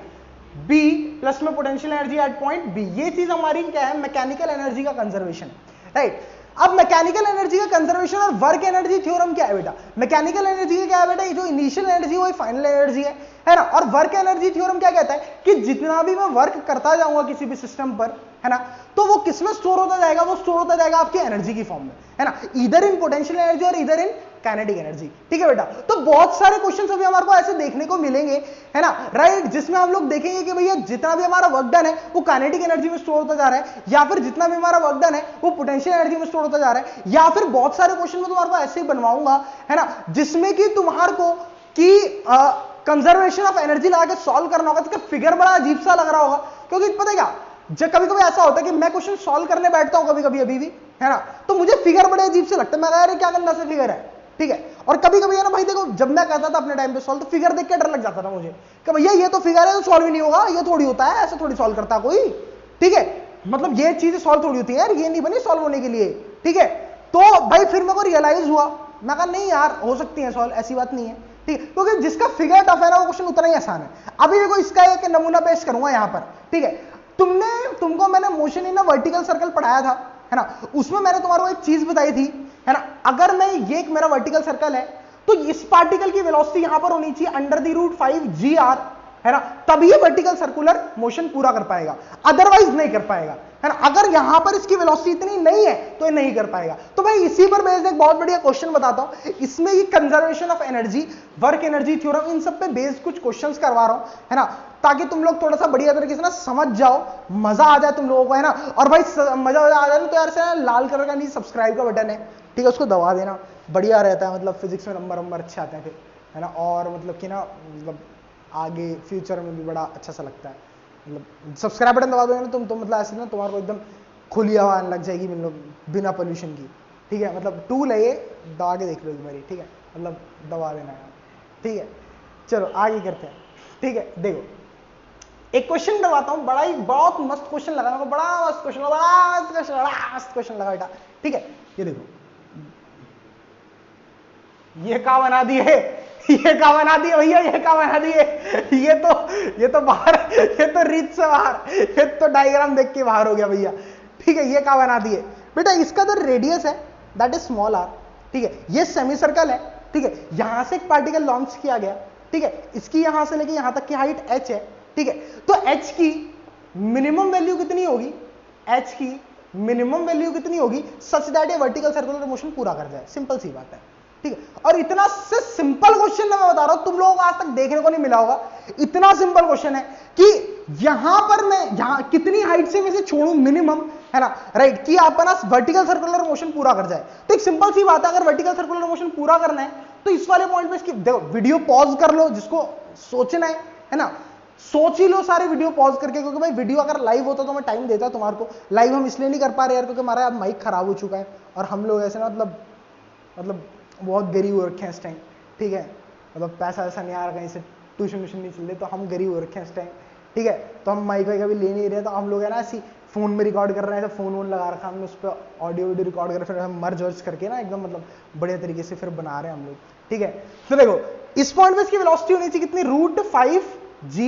Speaker 1: B plus में potential energy at point B. ये चीज हमारी क्या है, mechanical energy का conservation, right. अब मैकेनिकल एनर्जी का कंजर्वेशन और वर्क एनर्जी थ्योरम क्या है बेटा, मैकेनिकल एनर्जी का क्या है बेटा, ये जो इनिशियल एनर्जी है वो फाइनल एनर्जी है ना। और वर्क एनर्जी थ्योरम क्या कहता है कि जितना भी मैं वर्क करता जाऊंगा किसी भी सिस्टम पर, है ना, तो वो किसमें स्टोर होता जाएगा, वो स्टोर होता जाएगा आपकी एनर्जी की फॉर्म में, है ना, इधर इन पोटेंशियल एनर्जी और इधर इन काइनेटिक एनर्जी, ठीक है बेटा। तो बहुत सारे क्वेश्चंस अभी हमारे को ऐसे देखने को मिलेंगे, है ना, राइट, जिसमें हम लोग देखेंगे कि भैया जितना भी हमारा वर्क डन है वो काइनेटिक एनर्जी में स्टोर होता जा रहा है, या फिर जितना भी हमारा वर्क डन है वो पोटेंशियल एनर्जी में स्टोर होता जा रहा है, या फिर बहुत सारे क्वेश्चन में तुम्हारे को ऐसे ही बनवाऊंगा, है ना, जिसमें कि तुम्हारे को कि कंजर्वेशन ऑफ एनर्जी लगा के सॉल्व करना होगा। इसका फिगर बड़ा अजीब सा लग रहा होगा, क्योंकि पता है क्या, जब कभी कभी ऐसा होता है कि मैं क्वेश्चन सॉल्व करने बैठता हूं कभी कभी, अभी भी, है ना, तो मुझे फिगर बड़े अजीब से लगता है, मैं यार क्या गंदा सा फिगर है, ठीक है। और कभी कभी है ना भाई, देखो जब मैं करता था अपने टाइम पे सॉल्व, तो फिगर देख के डर लग जाता था मुझे कि भैया ये तो फिगर है, तो सॉल्व ही नहीं होगा, ये थोड़ी होता है, ऐसे थोड़ी सॉल्व करता कोई, ठीक है, मतलब ये चीजें सॉल्व थोड़ी होती है यार, ये नहीं बनी सॉल्व होने के लिए, ठीक है। तो भाई फिर मेरे को रियलाइज हुआ, मैं कहा नहीं यार हो सकती है सॉल्व, ऐसी बात नहीं है, ठीक है, क्योंकि जिसका फिगर टफ है ना वो क्वेश्चन उतना ही आसान है। अभी देखो इसका एक नमूना पेश करूंगा यहां पर, ठीक है। तुमको मैंने मोशन इन वर्टिकल सर्कल पढ़ाया था, है ना, उसमें मैंने तुम्हारे को एक चीज बताई थी, है ना, अगर मैं ये एक मेरा वर्टिकल सर्कल है तो इस पार्टिकल की वेलोसिटी यहां पर होनी चाहिए √5 g r, है ना, तब ये वर्टिकल सर्कुलर मोशन पूरा कर पाएगा, अदरवाइज नहीं कर पाएगा, है ना। अगर यहां पर इसकी वेलोसिटी इतनी नहीं है तो ये नहीं कर पाएगा। तो भाई इसी पर बेस्ड एक बहुत बढ़िया क्वेश्चन बताता हूं, इसमें ये conservation of energy, work energy theorem, इन सब पे बेस्ड कुछ क्वेश्चंस करवा रहा हूं, है ना, ताकि तुम लोग थोड़ा सा बढ़िया तरीके से ना समझ जाओ, मजा आ जाए तुम लोगों को, है ना। और भाई मजा आ जाए तो यार से लाल कलर का नीचे सब्सक्राइब का बटन है, ठीक है, उसको दबा देना, बढ़िया रहता है, मतलब फिजिक्स में नंबर अच्छे आते हैं फिर, है ना, और मतलब कि ना, मतलब आगे फ्यूचर में भी बड़ा अच्छा सा लगता है। मतलब सब्सक्राइब बटन दबा दोगे ना तुम तो मतलब ऐसे ना तुम्हारे को एकदम खुली हवा आने लग जाएगी, मतलब बिना पोल्यूशन की। ठीक है, मतलब टूल है ये, दबा के देख लो एक बारी। ठीक है, मतलब दबा देना है। ठीक है, चलो आगे करते हैं। ठीक है, देखो एक क्वेश्चन करवाता हूं, बड़ा ही बहुत मस्त क्वेश्चन लगा मेरे को, बड़ा मस्त क्वेश्चन लगा बेटा। ठीक है, ये देखो, ये क्या बना दिए, ये क्या बना दिए भैया, ये क्या बना दिए, ये तो बाहर, ये तो रीच से बाहर, ये तो डायग्राम देख के बाहर हो गया भैया। ठीक है, ये क्या बना दिए बेटा, इसका तो रेडियस है दैट इज स्मॉल आर। ठीक है, ये सेमी सर्कल है। ठीक है, यहां से एक पार्टिकल लॉन्च किया गया। ठीक है, इसकी यहां से लेके यहां तक की हाइट h है। ठीक है, तो h की मिनिमम वैल्यू कितनी होगी, h की मिनिमम वैल्यू कितनी होगी सच दैट ये वर्टिकल सर्कुलर मोशन पूरा कर जाए। सिंपल सी बात है। ठीक है, और इतना से सिंपल क्वेश्चन मैं बता रहा हूं, तुम लोगों को आज तक देखने को नहीं मिला होगा। इतना सिंपल क्वेश्चन है कि यहां पर मैं यहां कितनी हाइट से मैं से छोड़ू मिनिमम, है ना, राइट, कि आपका ना वर्टिकल सर्कुलर मोशन पूरा कर जाए। तो एक सिंपल सी बात है, अगर वर्टिकल सर्कुलर मोशन पूरा करना है तो इस वाले पॉइंट पे इसकी देखो, वीडियो पॉज कर लो, जिसको सोचना है ना, सोच ही लो सारे वीडियो पॉज करके, क्योंकि भाई वीडियो अगर लाइव होता तो मैं टाइम देता तुम्हारे को। लाइव हम इसलिए नहीं कर पा रहे यार, क्योंकि हमारा माइक खराब हो चुका है और हम लोग ऐसे ना मतलब बहुत गरीब हो रखे हैं इस टाइम। ठीक है, मतलब पैसा ऐसा नहीं आ रहा कहीं से, ट्यूशन नहीं चल रहे, तो हम गरीब हो रखे हैं इस टाइम। ठीक है, तो हम माइक वाइक अभी ले नहीं रहे, तो हम लोग है ना ऐसी फोन में रिकॉर्ड कर रहे हैं, तो फोन वोन लगा रखा हमने, उस पर ऑडियो वीडियो रिकॉर्ड कर, फिर हम मर्ज वर्ज करके ना एकदम मतलब बढ़िया तरीके से फिर बना रहे हैं हम लोग। ठीक है, तो देखो इस पॉइंट पे इसकी वेलोसिटी होनी चाहिए कितनी, √5 g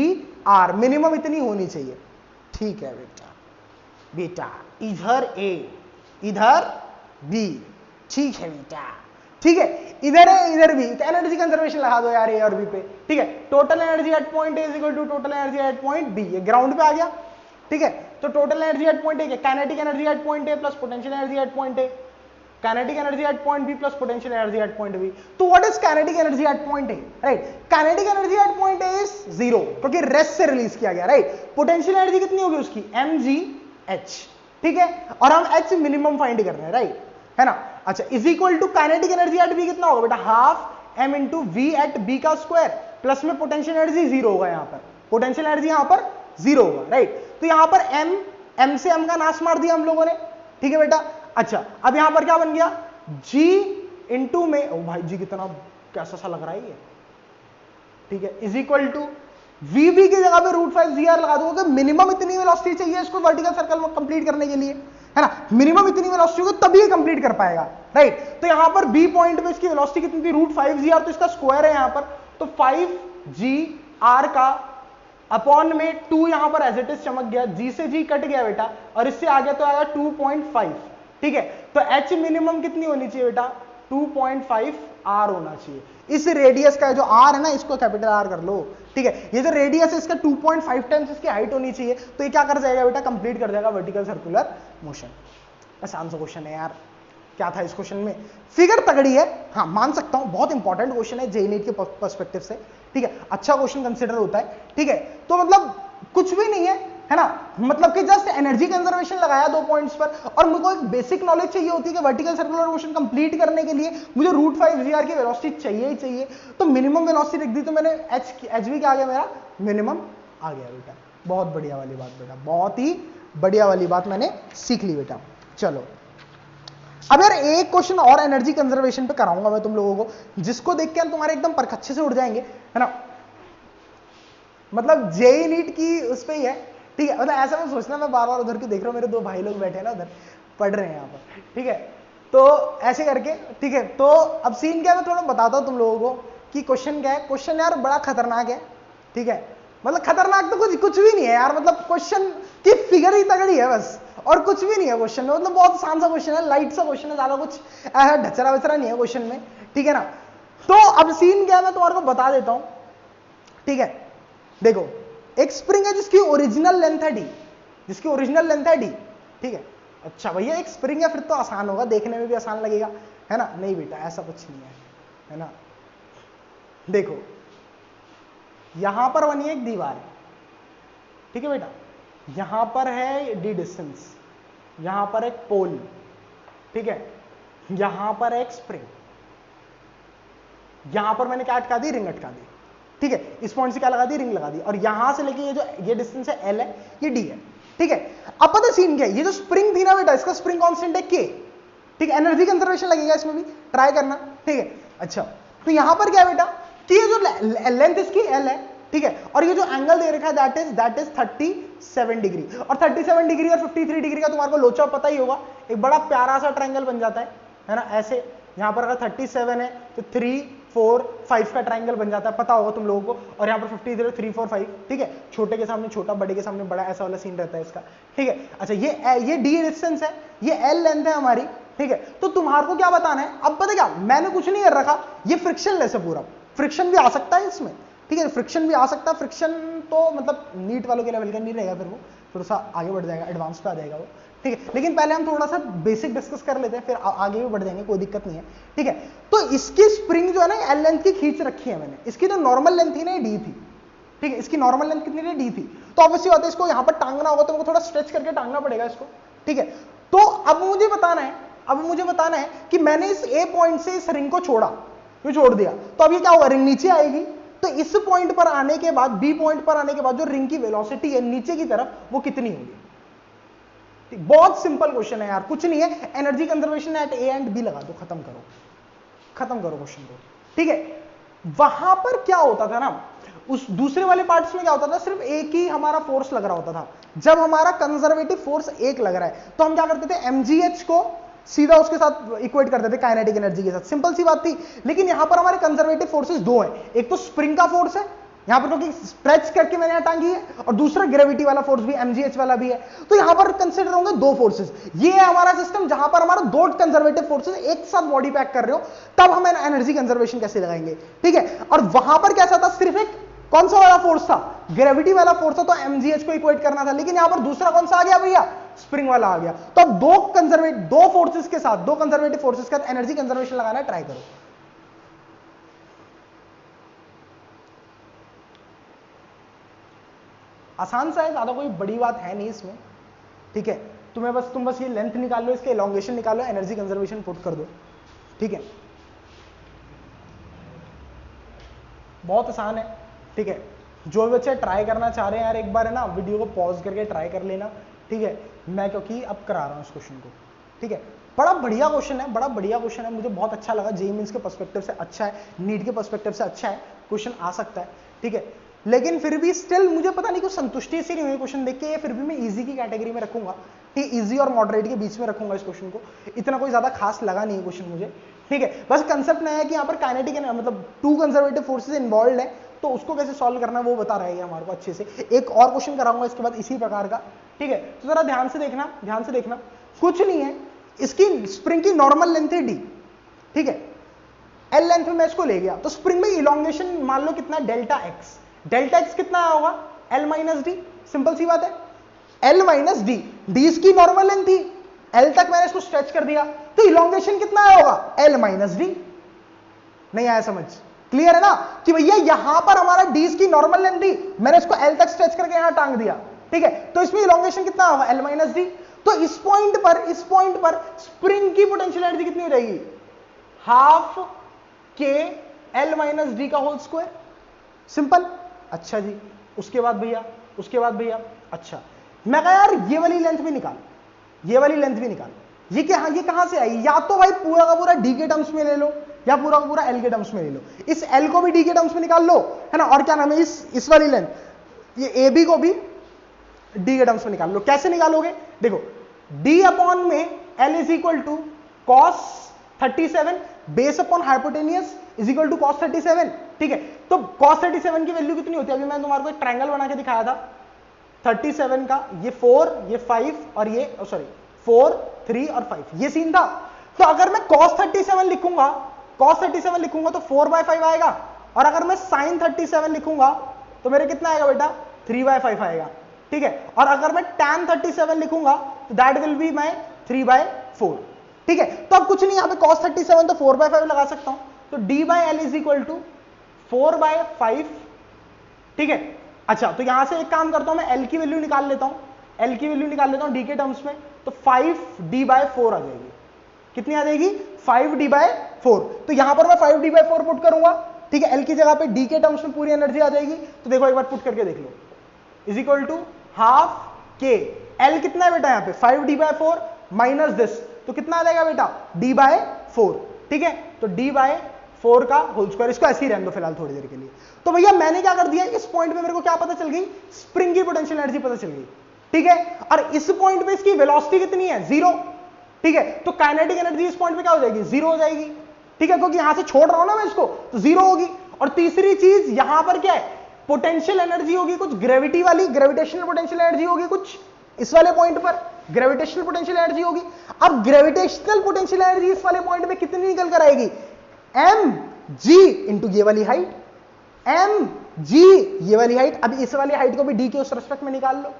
Speaker 1: r, मिनिमम इतनी होनी चाहिए। ठीक है बेटा इधर A इधर B, ठीक है बेटा। ठीक है, इधर है इधर भी, तो एनर्जी कंजर्वेशन लगा दो यार A और B पे। ठीक है, total energy at point A equal to total energy at point B, ये ग्राउंड पे आ गया। ठीक है, तो total energy at point A, kinetic energy at point A plus potential energy at point A, kinetic energy at point B plus potential energy at point B। तो what is kinetic energy at point A, right, kinetic energy at point A is 0, क्योंकि rest से release किया गया, right. Potential energy कितनी होगी उसकी, mgh। ठीक है, और हम h मिनिमम फाइंड कर रहे हैं, राइट, है ना। अच्छा, is equal to kinetic energy at B कितना होगा बेटा, half m into V at B का स्क्वायर, प्लस में पोटेंशियल एनर्जी 0 होगा, यहां पर पोटेंशियल एनर्जी यहां पर 0 होगा, राइट। तो यहां पर m से m का नाश मार दिया हम लोगों ने। ठीक है बेटा, अच्छा अब यहां पर क्या बन गया, g इंटू में, ओ भाई जी कितना कैसा सा लग रहा है ये। ठीक है, इज इक्वल टू vb की जगह पे √5gr लगा दो, क्योंकि मिनिमम इतनी वेलोसिटी चाहिए इसको वर्टिकल सर्कल में कंप्लीट करने के लिए, है ना, मिनिमम इतनी वेलोसिटी होगी तभी ये कंप्लीट कर पाएगा, राइट। तो यहां पर बी पॉइंट पे इसकी वेलोसिटी कितनी थी, √5gr, तो इसका स्क्वायर है यहां पर, तो 5gr का अपॉन में 2 यहां पर एज इट इज चमक गया, g से g कट गया बेटा, और इससे आगे तो आएगा 2.5। ठीक है, तो h मिनिमम कितनी होनी चाहिए बेटा, 2.5 r होना चाहिए। इस रेडियस का जो r है ना, इसको कैपिटल R कर लो। ठीक है, ये जो रेडियस है इसका 2.5 टाइम्स इसकी हाइट होनी चाहिए, तो ये क्या कर जाएगा बेटा, कंप्लीट कर जाएगा वर्टिकल सर्कुलर मोशन। आसान सा क्वेश्चन है यार, क्या था इस क्वेश्चन में, फिगर तगड़ी है, हाँ मान सकता हूं, बहुत इंपॉर्टेंट क्वेश्चन है जेईई नीट के पर्सपेक्टिव से। ठीक है, अच्छा क्वेश्चन कंसिडर होता है। ठीक है, तो मतलब कुछ भी नहीं है ना, मतलब कि जस्ट एनर्जी कंजर्वेशन लगाया 2 पॉइंट्स पर, और मुझे एक बेसिक नॉलेज चाहिए होती है कि वर्टिकल सर्कुलर मोशन कंप्लीट करने के लिए मुझे √5gr की वेलोसिटी चाहिए ही चाहिए। तो मिनिमम वेलोसिटी रख दी, तो मैंने एचवी क्या आ गया मेरा, मिनिमम आ गया बेटा। बहुत बढ़िया वाली बात बेटा, बहुत ही बढ़िया वाली बात मैंने सीख ली बेटा। चलो अब यार एक क्वेश्चन और एनर्जी कंजर्वेशन पे कराऊंगा मैं तुम लोगों को, जिसको देख के तुम्हारे एकदम परख अच्छे से उड़ जाएंगे, है ना, मतलब जेईई नीट की उस पे ही है। ठीक है, मतलब ऐसा मैं सोचना, मैं बार बार उधर की देख रहा हूँ, मेरे 2 भाई लोग बैठे हैं ना उधर पढ़ रहे हैं यहाँ पर। ठीक है, तो ऐसे करके, ठीक है, तो अब सीन क्या है मैं थोड़ा बताता हूँ तुम लोगों को कि क्वेश्चन क्या है। क्वेश्चन यार बड़ा खतरनाक है। ठीक है, मतलब खतरनाक तो कुछ भी नहीं है यार, मतलब क्वेश्चन की फिगर ही तगड़ी है बस, और कुछ भी नहीं है क्वेश्चन में, मतलब बहुत आसान सा क्वेश्चन है, लाइट सा क्वेश्चन है, ज्यादा कुछ ऐसा ढचरा वचरा नहीं है क्वेश्चन में। ठीक है ना, तो अब सीन क्या है मैं तुम्हारे को बता देता हूं। ठीक है, देखो एक स्प्रिंग है जिसकी ओरिजिनल लेंथ है d, जिसकी ओरिजिनल लेंथ है d। ठीक है, अच्छा भैया एक स्प्रिंग है, फिर तो आसान होगा, देखने में भी आसान लगेगा, है ना, नहीं बेटा ऐसा कुछ नहीं है ना। देखो यहां पर बनी है एक दीवार, ठीक है बेटा, यहां पर है d डिस्टेंस, यहां पर एक पोल, ठीक है, यहां पर एक स्प्रिंग, यहां पर मैंने क्या अटका दी, रिंग अटका दी। ठीक है, इस पॉइंट से क्या लगा दी, रिंग लगा दी, और यहां से लेके ये जो ये डिस्टेंस है एल है, ये डी है, ठीक है। अब पता सीन क्या है, ये जो स्प्रिंग थी ना बेटा, इसका स्प्रिंग कांस्टेंट है के, ठीक है, एनर्जी कंजर्वेशन लगेगा इसमें भी, ट्राई करना, ठीक है। अच्छा, तो यहां पर क्या है बेटा कि ये जो लेंथ इसकी एल है, ठीक है, और ये जो एंगल दे रखा है दैट इज 37 डिग्री, और 37 डिग्री और 53 डिग्री का तुम्हारे को लोचा पता ही होगा, एक बड़ा प्यारा सा ट्रायंगल बन जाता है ना, ऐसे यहां पर अगर 37 है तो 3 4 5 का ट्रायंगल बन जाता है, पता होगा तुम लोगों को, और यहां पर 53 3 4 5, ठीक है, छोटे के सामने छोटा, बड़े के सामने बड़ा, ऐसा वाला सीन रहता है इसका, ठीक है। अच्छा, ये डी डिस्टेंस है, ये एल लेंथ है हमारी, ठीक है। तो तुम्हारे को क्या बताना है, अब पता क्या, मैंने कुछ नहीं कर रखा, ये फ्रिक्शन लेस है पूरा, फ्रिक्शन भी आ सकता है इसमें, ठीक है, फ्रिक्शन भी आ सकता है, फ्रिक्शन तो मतलब नीट वालों के लेवल का नहीं रहेगा, फिर वो थोड़ा सा आगे बढ़ जाएगा, एडवांस पे आ जाएगा वो, ठीक है। लेकिन पहले हम थोड़ा सा बेसिक डिस्कस कर लेते हैं, फिर आगे भी बढ़ जाएंगे, कोई दिक्कत नहीं है, ठीक है। तो इसकी स्प्रिंग जो है ना एल लेंथ की खींच रखी है मैंने, इसकी जो नॉर्मल लेंथ थी ना डी थी, ठीक है, इसकी नॉर्मल लेंथ कितनी थी, डी थी, तो ऑब्वियसली बात है इसको यहां पर टांगना होगा, तो थोड़ा स्ट्रेच करके टांगना पड़ेगा इसको, ठीक है। तो अब मुझे बताना है कि मैंने इस ए पॉइंट से इस रिंग को छोड़ दिया, तो अब ये क्या होगा, रिंग नीचे आएगी, तो इस पॉइंट पर आने के बाद, बी पॉइंट पर आने के बाद जो रिंग की वेलोसिटी है नीचे की तरफ, वो कितनी होगी। बहुत सिंपल क्वेश्चन है यार, कुछ नहीं है, energy conservation at A and B लगा दो, खत्म करो क्वेश्चन को, ठीक है। वहां पर क्या होता था ना, उस दूसरे वाले पार्ट्स में क्या होता था, सिर्फ एक ही हमारा फोर्स लग रहा होता था। जब हमारा कंजर्वेटिव फोर्स एक लग रहा है, तो हम क्या करते थे, mgh को सीधा उसके साथ इक्वेट करते थे काइनेटिक एनर्जी के साथ, सिंपल सी बात थी। लेकिन यहां पर हमारे कंजर्वेटिव फोर्सेस दो हैं, एक तो स्प्रिंग का फोर्स है यहां पर क्योंकि स्ट्रेच करके मैंने यहां टांगी है, और दूसरा ग्रेविटी वाला फोर्स भी mgh वाला भी है, तो यहां पर कंसीडर होंगे दो फोर्सेस। ये है हमारा सिस्टम जहां पर हमारा दो कंजर्वेटिव फोर्सेस एक साथ बॉडी पैक कर रहे हो, तब हम एनर्जी कंजर्वेशन कैसे लगाएंगे, ठीक है। और वहां पर कैसा था, सिर्फ एक कौन सा वाला फोर्स था, ग्रेविटी वाला फोर्स था, तो mgh को इक्वेट करना था। लेकिन यहां पर दूसरा कौन सा आ गया भैया, स्प्रिंग वाला आ गया। तो अब दो फोर्सेस के साथ, दो कंजर्वेटिव फोर्सेस के साथ एनर्जी कंजर्वेशन लगाना है, ट्राई करो। आसान सा है, ज्यादा कोई बड़ी बात है नहीं इसमें, ठीक है। तुम बस ये लेंथ निकाल लो, इसके एलोंगेशन निकालो, एनर्जी कंजर्वेशन पुट कर दो, ठीक है। बहुत आसान है, ठीक है। जो भी बच्चे ट्राई करना चाह रहे हैं यार, एक बार है ना वीडियो को पॉज करके ट्राई कर लेना, ठीक है। मैं क्योंकि अब करा रहा हूं इस क्वेश्चन को, ठीक है। बड़ा बढ़िया क्वेश्चन है, मुझे बहुत अच्छा लगा, जेईई मेंस के पर्सपेक्टिव से अच्छा है, नीट के पर्सपेक्टिव से अच्छा है, क्वेश्चन आ सकता है, ठीक है। लेकिन फिर भी स्टिल मुझे पता नहीं कुछ संतुष्टि सी नहीं हुई क्वेश्चन देख के, फिर भी मैं इजी की कैटेगरी में रखूंगा, ठीक है, इजी और मॉडरेट के बीच में रखूंगा इस क्वेश्चन को, इतना कोई ज्यादा खास लगा नहीं है क्वेश्चन मुझे, ठीक है। बस कंसेप्ट नया है कि यहाँ पर काइनेटिक मतलब टू कंजर्वेटिव फोर्सेस इन्वॉल्व है, तो उसको कैसे सॉल्व करना है वो बता रहा है हमारे को अच्छे से। एक और क्वेश्चन कराऊंगा इसके बाद इसी प्रकार का, ठीक है। तो जरा ध्यान से देखना, कुछ नहीं है, इसकी स्प्रिंग की नॉर्मल लेंथ है डी, ठीक है, एल लेंथ में मैं इसको ले गया, तो स्प्रिंग में इलोंगेशन मान लो कितना, डेल्टा एक्स कितना होगा, एल माइनस डी, सिंपल सी बात है, एल माइनस डी, डी इसकी नॉर्मल लेंथ थी, एल तक मैंने इसको स्ट्रेच कर दिया, तो इलोंगेशन कितना होगा, एल माइनस डी। नहीं आया समझ, क्लियर है ना कि भैया यहां पर हमारा डी की नॉर्मल लेंथ थी, मैंने इसको एल तक स्ट्रेच करके यहां टांग दिया, ठीक है। तो इसमें इलोंगेशन कितना होगा, एल माइनस डी। तो इस पॉइंट पर स्प्रिंग की पोटेंशियल एनर्जी कितनी हो जाएगी, हाफ के एल माइनस डी का होल स्क्वायर, सिंपल। अच्छा जी, उसके बाद भैया अच्छा, मैं कहा यार ये वाली लेंथ भी निकाल, ये कहां से आई, या तो भाई पूरा का पूरा डी के टर्म्स में ले लो, या पूरा का पूरा एल के टर्म्स में ले लो, इस एल को भी डी के टर्म्स में निकाल लो, है ना, और क्या नाम है इस वाली लेंथ, ये ए बी को भी डी के टर्म्स में निकाल लो। कैसे निकालोगे, देखो डी अपॉन में L is equal to cos 37 base upon hypotenuse is equal to cos 37, ठीक है। तो कॉस 37 की वैल्यू कितनी होती है, अभी मैंने तुम्हारे को एक ट्रायंगल बना के दिखाया था 37 का, ये 4 ये 5 और ये 4 3 और 5, ये सीन था। तो अगर मैं cos 37 लिखूंगा तो 4/5 आएगा, और अगर मैं sin 37 लिखूंगा तो मेरे कितना आएगा बेटा, 3/5 आएगा, ठीक है। और अगर मैं tan 37 लिखूंगा तो दैट विल बी माई 3/4, ठीक है। तो अब कुछ नहीं, यहां पे cos 37 तो 4/5 लगा सकता हूं, तो d/l इज इक्वल टू 4/5, ठीक है। अच्छा, तो यहां से एक काम करता हूं, मैं l की वैल्यू निकाल लेता हूं d के टर्म्स में, तो 5d/4 आ जाएगी, कितनी आ जाएगी, 5d/4। तो यहां पर मैं 5d/4 पुट करूंगा, ठीक है, एल की जगह पे डी के टर्म्स में पूरी एनर्जी आ जाएगी। तो देखो एक बार पुट करके देख लो, इज इक्वल टू हाफ के, एल कितना है बेटा यहाँ पे 5d/4 माइनस दिस, तो कितना आ जाएगा बेटा d/4, ठीक है, तो d/4 का होल स्क्वायर। इसको ऐसे ही रहने दो फिलहाल थोड़ी देर के लिए। तो भैया मैंने क्या कर दिया, इस पॉइंट पे मेरे को क्या पता चल गई, स्प्रिंग की पोटेंशियल एनर्जी पता चल गई, ठीक है, और इस पॉइंट पे इसकी वेलोसिटी कितनी है 0, ठीक है, तो काइनेटिक एनर्जी इस पॉइंट पे क्या हो जाएगी 0 हो जाएगी, ठीक है, क्योंकि यहां से छोड़ रहा हूं ना मैं इसको, तो 0 होगी। और तीसरी चीज यहां पर क्या है, पोटेंशियल एनर्जी होगी कुछ ग्रेविटी वाली, ग्रेविटेशनल पोटेंशियल एनर्जी होगी कुछ इस वाले पॉइंट पर, ग्रेविटेशनल पोटेंशियल एनर्जी होगी। अब ग्रेविटेशनल पोटेंशियल एनर्जी इस वाले पॉइंट पे कितनी निकल कर आएगी, एम जी इंटू ये वाली हाइट, एम जी ये वाली हाइट। अब इस वाली हाइट को भी डी के उस रेस्पेक्ट में निकाल लो,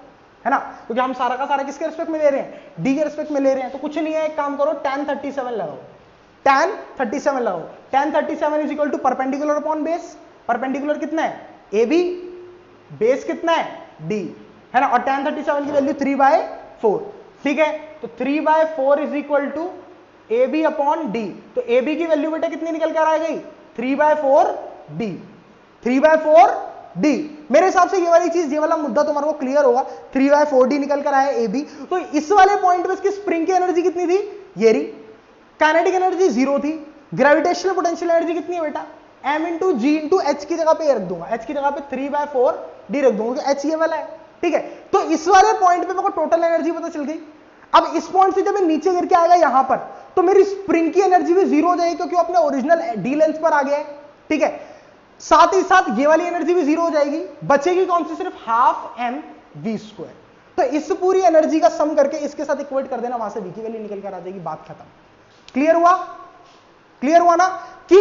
Speaker 1: है ना, क्योंकि हम सारा का सारा किसके रेस्पेक्ट में ले रहे हैं, डी के रेस्पेक्ट में ले रहे हैं। तो कुछ नहीं है, एक काम करो tan 37 लगाओ, tan 37 लगाओ, tan 37 is equal to perpendicular upon base, perpendicular कितना है ए बी, बेस कितना है डी, है ना, और tan 37 की वैल्यू 3/4, ठीक है, तो 3/4 is equal to A B upon D. तो ए बी की वैल्यू बेटा कितनी निकल कर आ गई 3/4 डी, 3/4 डी। मेरे हिसाब से ये वाली चीज, ये वाला मुद्दा तुम्हारे को क्लियर होगा, 3/4 डी निकल कर आया ए बी। तो इस वाले पॉइंट पे इसकी स्प्रिंग की एनर्जी कितनी थी, ये रही, काइनेटिक एनर्जी 0 थी, ग्रेविटेशनल पोटेंशियल एनर्जी कितनी है बेटा m इंटू जी इंटू एच की जगह पे ये रख दूंगा, h की जगह पे 3/4 डी रख दूंगा, क्योंकि h ये वाला है, ठीक है। तो इस वाले पॉइंट पे मेरे को टोटल एनर्जी पता चल गई। अब इस पॉइंट से जब मैं नीचे गिर के आएगा यहां पर, तो मेरी स्प्रिंग की एनर्जी भी 0 हो जाएगी, क्योंकि वो अपने ओरिजिनल डी लेंथ पर आ गया है, ठीक है। साथ ही साथ ये वाली एनर्जी भी 0 हो जाएगी, बचेगी कौन सी, सिर्फ हाफ एम वी स्क्वायर। तो इस पूरी एनर्जी का सम करके इसके साथ इक्वेट कर देना, वहां से वी की वैल्यू निकल कर आ जाएगी, बात खत्म। क्लियर हुआ, क्लियर हुआ ना, कि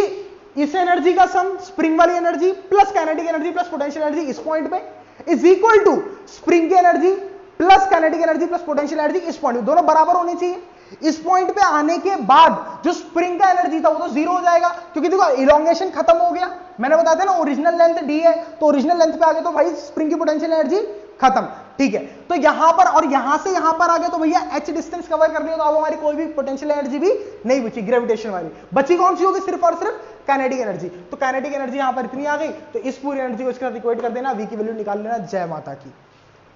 Speaker 1: इस एनर्जी का सम स्प्रिंग वाली energy plus kinetic energy plus potential energy इस पॉइंट पे इज इक्वल टू स्प्रिंग की energy plus kinetic energy plus potential energy इस पॉइंट पे, दोनों बराबर होनी चाहिए। इस पॉइंट पे आने के बाद जो स्प्रिंग का एनर्जी था वो तो 0 हो जाएगा, क्योंकि देखो इलोंगेशन खत्म हो गया, मैंने बताया था ना ओरिजिनल लेंथ डी है, तो ओरिजिनल लेंथ पे आ गए तो भाई स्प्रिंग की पोटेंशियल एनर्जी खत्म, ठीक है। तो यहां पर और यहां से यहां पर आ गए तो भैया h डिस्टेंस कवर कर लिया, तो अब हमारी कोई भी पोटेंशियल एनर्जी भी नहीं बची, ग्रेविटेशन वाली बची कौन सी होगी, सिर्फ और सिर्फ काइनेटिक एनर्जी। तो काइनेटिक एनर्जी यहां पर इतनी आ गई, तो इस पूरी एनर्जी को इसके साथ इक्वेट कर देना, वी की वैल्यू निकाल लेना। जय माता की,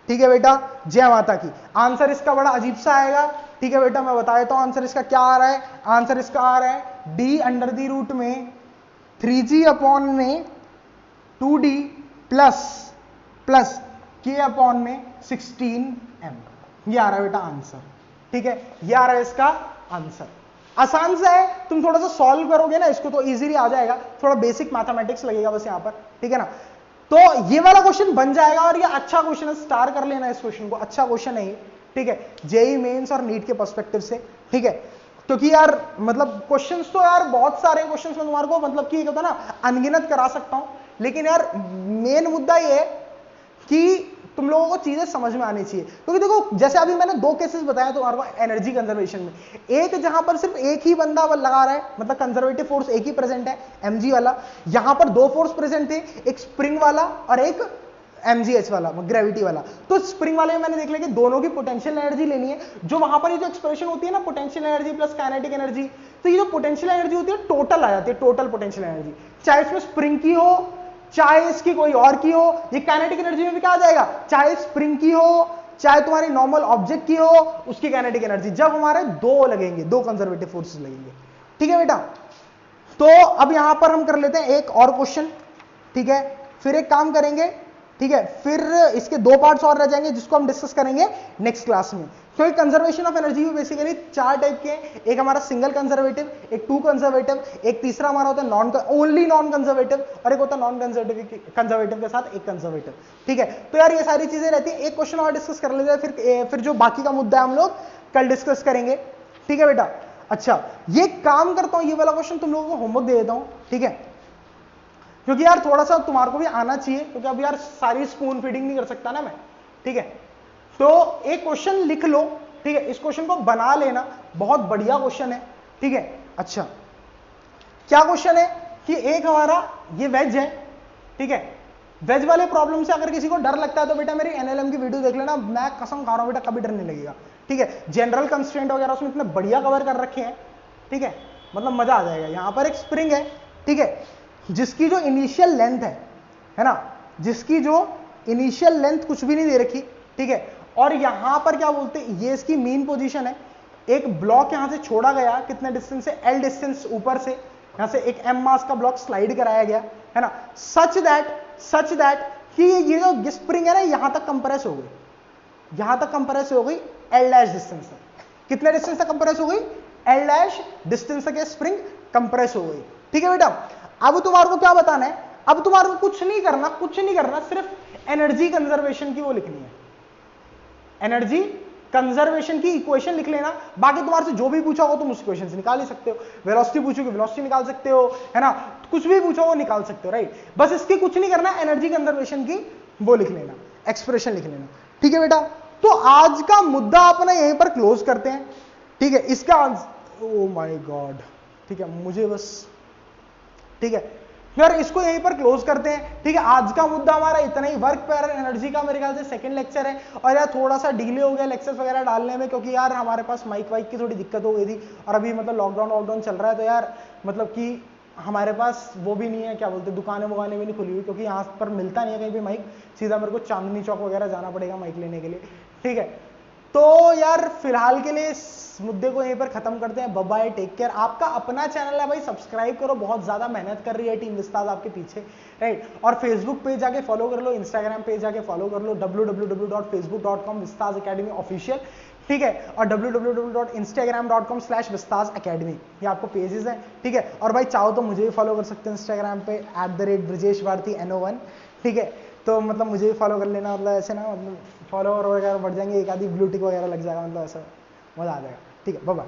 Speaker 1: ठीक है बेटा, जय माता की। आंसर इसका बड़ा अजीब सा आएगा, ठीक है बेटा, मैं बता देता हूं आंसर इसका क्या आ रहा है। आंसर इसका आ रहा है d अंडर द रूट में 3g अपॉन में 2d plus plus k upon में 16m, ये आ रहा है बेटा आंसर, ठीक है, ये आ रहा है इसका आंसर। आसान सा है, तुम थोड़ा सा सॉल्व करोगे ना इसको तो इजीली आ जाएगा, थोड़ा बेसिक मैथमेटिक्स लगेगा बस यहां पर, ठीक है ना। तो ये वाला क्वेश्चन बन जाएगा, और ये अच्छा क्वेश्चन है, स्टार कर लेना इस क्वेश्चन को, अच्छा क्वेश्चन है ये, ठीक है, जेईई मेंस और नीट के पर्सपेक्टिव से, ठीक है। क्योंकि यार मतलब क्वेश्चंस तो यार बहुत सारे क्वेश्चंस में तुम्हारे को मतलब कि होता ना अनगिनत करा सकता हूं, लेकिन यार मेन मुद्दा ये है कि तुम लोगों को चीजें समझ में आनी चाहिए। क्योंकि देखो जैसे अभी मैंने 2 केसेस बताया तुम्हारे को एनर्जी कंजर्वेशन में, एक जहां पर सिर्फ एक ही बंदा लगा रहा है, मतलब कंजर्वेटिव फोर्स एक ही प्रेजेंट है mg वाला, यहां पर 2 फोर्स प्रेजेंट थे, एक स्प्रिंग वाला और एक mgh वाला, ग्रेविटी वाला। तो स्प्रिंग वाले में मैंने देख लिया कि दोनों की पोटेंशियल एनर्जी लेनी है, जो वहां पर ये जो एक्सप्रेशन होती है ना potential energy plus kinetic energy, तो ये जो पोटेंशियल एनर्जी होती है टोटल आ जाती है, टोटल पोटेंशियल एनर्जी, चाहे इसमें स्प्रिंग की हो चाहे इसकी कोई और की हो। ये काइनेटिक एनर्जी में भी क्या आ जाएगा, चाहे स्प्रिंग की हो चाहे तुम्हारी नॉर्मल ऑब्जेक्ट की हो, उसकी काइनेटिक एनर्जी, जब हमारे 2 लगेंगे, 2 कंजर्वेटिव फोर्सेस लगेंगे, ठीक है बेटा। तो अब यहां पर हम कर लेते हैं एक और क्वेश्चन, ठीक है, फिर एक काम करेंगे, ठीक है, फिर इसके 2 पार्ट्स और रह जाएंगे जिसको हम डिस्कस करेंगे नेक्स्ट क्लास में। क्योंकि कंजर्वेशन ऑफ एनर्जी भी बेसिकली 4 टाइप के हैं, एक हमारा सिंगल कंजर्वेटिव, एक 2 कंजर्वेटिव, एक तीसरा हमारा होता है ओनली नॉन कंजर्वेटिव, और एक होता है नॉन कंजर्वेटिव के साथ एक कंजर्वेटिव, ठीक है। तो यार ये सारी चीजें रहती है, एक क्वेश्चन और डिस्कस कर लेते हैं, फिर जो बाकी का मुद्दा है हम लोग कल डिस्कस करेंगे, ठीक है बेटा। अच्छा ये काम करता हूं, ये वाला क्वेश्चन तुम लोगों को होमवर्क दे देता हूं, ठीक है, क्योंकि यार थोड़ा सा तुम्हारे को भी आना चाहिए, क्योंकि अब यार सारी स्पून फीडिंग नहीं कर सकता ना मैं, ठीक है। तो एक क्वेश्चन लिख लो, ठीक है, इस क्वेश्चन को बना लेना, बहुत बढ़िया क्वेश्चन है, ठीक है। अच्छा क्या क्वेश्चन है कि एक हमारा ये वेज है, ठीक है, वेज वाले प्रॉब्लम से अगर किसी को डर लगता है तो बेटा मेरी एनएलएम की वीडियो देख लेना, मैं कसम खा रहा हूं बेटा कभी डर नहीं लगेगा, ठीक है। जनरल कंस्ट्रेंट वगैरह उसमें इतने बढ़िया कवर कर रखे हैं, ठीक है, मतलब मजा आ जाएगा। यहां पर एक स्प्रिंग है, ठीक है, जिसकी जो इनिशियल लेंथ है ना, जिसकी जो इनिशियल लेंथ कुछ भी नहीं दे रखी, ठीक है, और यहां पर क्या बोलते हैं, ये इसकी मीन पोजीशन है, एक ब्लॉक यहां से छोड़ा गया, कितने डिस्टेंस से, एल डिस्टेंस ऊपर से, यहां से एक एम मास का ब्लॉक स्लाइड कराया गया है ना, सच दैट कि ये जो स्प्रिंग है ना यहां तक कंप्रेस हो गई, यहां तक कंप्रेस हो गई एल डैश डिस्टेंस तक। कितने डिस्टेंस तक कंप्रेस हो गई, एल डैश डिस्टेंस तक स्प्रिंग कंप्रेस हो गई। ठीक है बेटा, अब तुम्हारे को क्या बताना है, अब तुम्हारे को कुछ नहीं करना, सिर्फ एनर्जी कंजर्वेशन की वो लिखनी है, एनर्जी कंजर्वेशन की इक्वेशन लिख लेना। बाकी तुम्हारे से जो भी पूछा हो तुम उस इक्वेशन से निकाल ही सकते हो, वेलोसिटी पूछोगे वेलोसिटी निकाल सकते हो, है ना, कुछ भी पूछो वो निकाल सकते हो, राइट। बस इसकी कुछ नहीं करना, एनर्जी कंजर्वेशन की वो लिख लेना, एक्सप्रेशन लिख लेना। ठीक है बेटा, तो आज का मुद्दा अपना यहीं पर क्लोज करते हैं। ठीक है, इसका आंसर, ओ माय गॉड, ठीक है, मुझे बस, ठीक है यार, इसको यहीं पर क्लोज करते हैं। ठीक है, आज का मुद्दा हमारा इतना ही, वर्क पर एनर्जी का मेरे ख्याल से सेकंड लेक्चर है, और यार थोड़ा सा डिले हो गया लेक्चर्स वगैरह डालने में, क्योंकि यार हमारे पास माइक वाइक की थोड़ी दिक्कत हो गई थी, और अभी मतलब लॉकडाउन चल रहा है, तो यार मतलब कि हमारे पास वो भी नहीं है, क्या बोलते, दुकानें वुकानें भी नहीं खुली हुई, क्योंकि यहाँ पर मिलता नहीं है कहीं भी माइक, सीधा मेरे को चांदनी चौक वगैरह जाना पड़ेगा माइक लेने के लिए। ठीक है, तो यार फिलहाल के लिए इस मुद्दे को यहीं पर खत्म करते हैं। Bye bye, take care. आपका अपना चैनल है भाई, सब्सक्राइब करो, बहुत ज्यादा मेहनत कर रही है टीम विस्तार आपके पीछे, राइट। और फेसबुक पेज जाके फॉलो कर लो, इंस्टाग्राम पेज जाके फॉलो कर लो, www.facebook.com विस्तार एकेडमी ऑफिशियल, ठीक है, और www.instagram.com/विस्तार एकेडमी, ये आपको पेजेस हैं। ठीक है, और भाई चाहो तो मुझे भी फॉलो कर सकते हैं इंस्टाग्राम पे @ब्रजेश भारती NO1, ठीक है, तो मतलब मुझे भी फॉलो कर लेना, मतलब ऐसे ना, मतलब फॉलोवर वगैरह बढ़ जाएंगे, एक आधी ब्लू टिक वगैरह लग जाएगा, मतलब ऐसा मजा आ जाएगा। ठीक है, बाय बाय।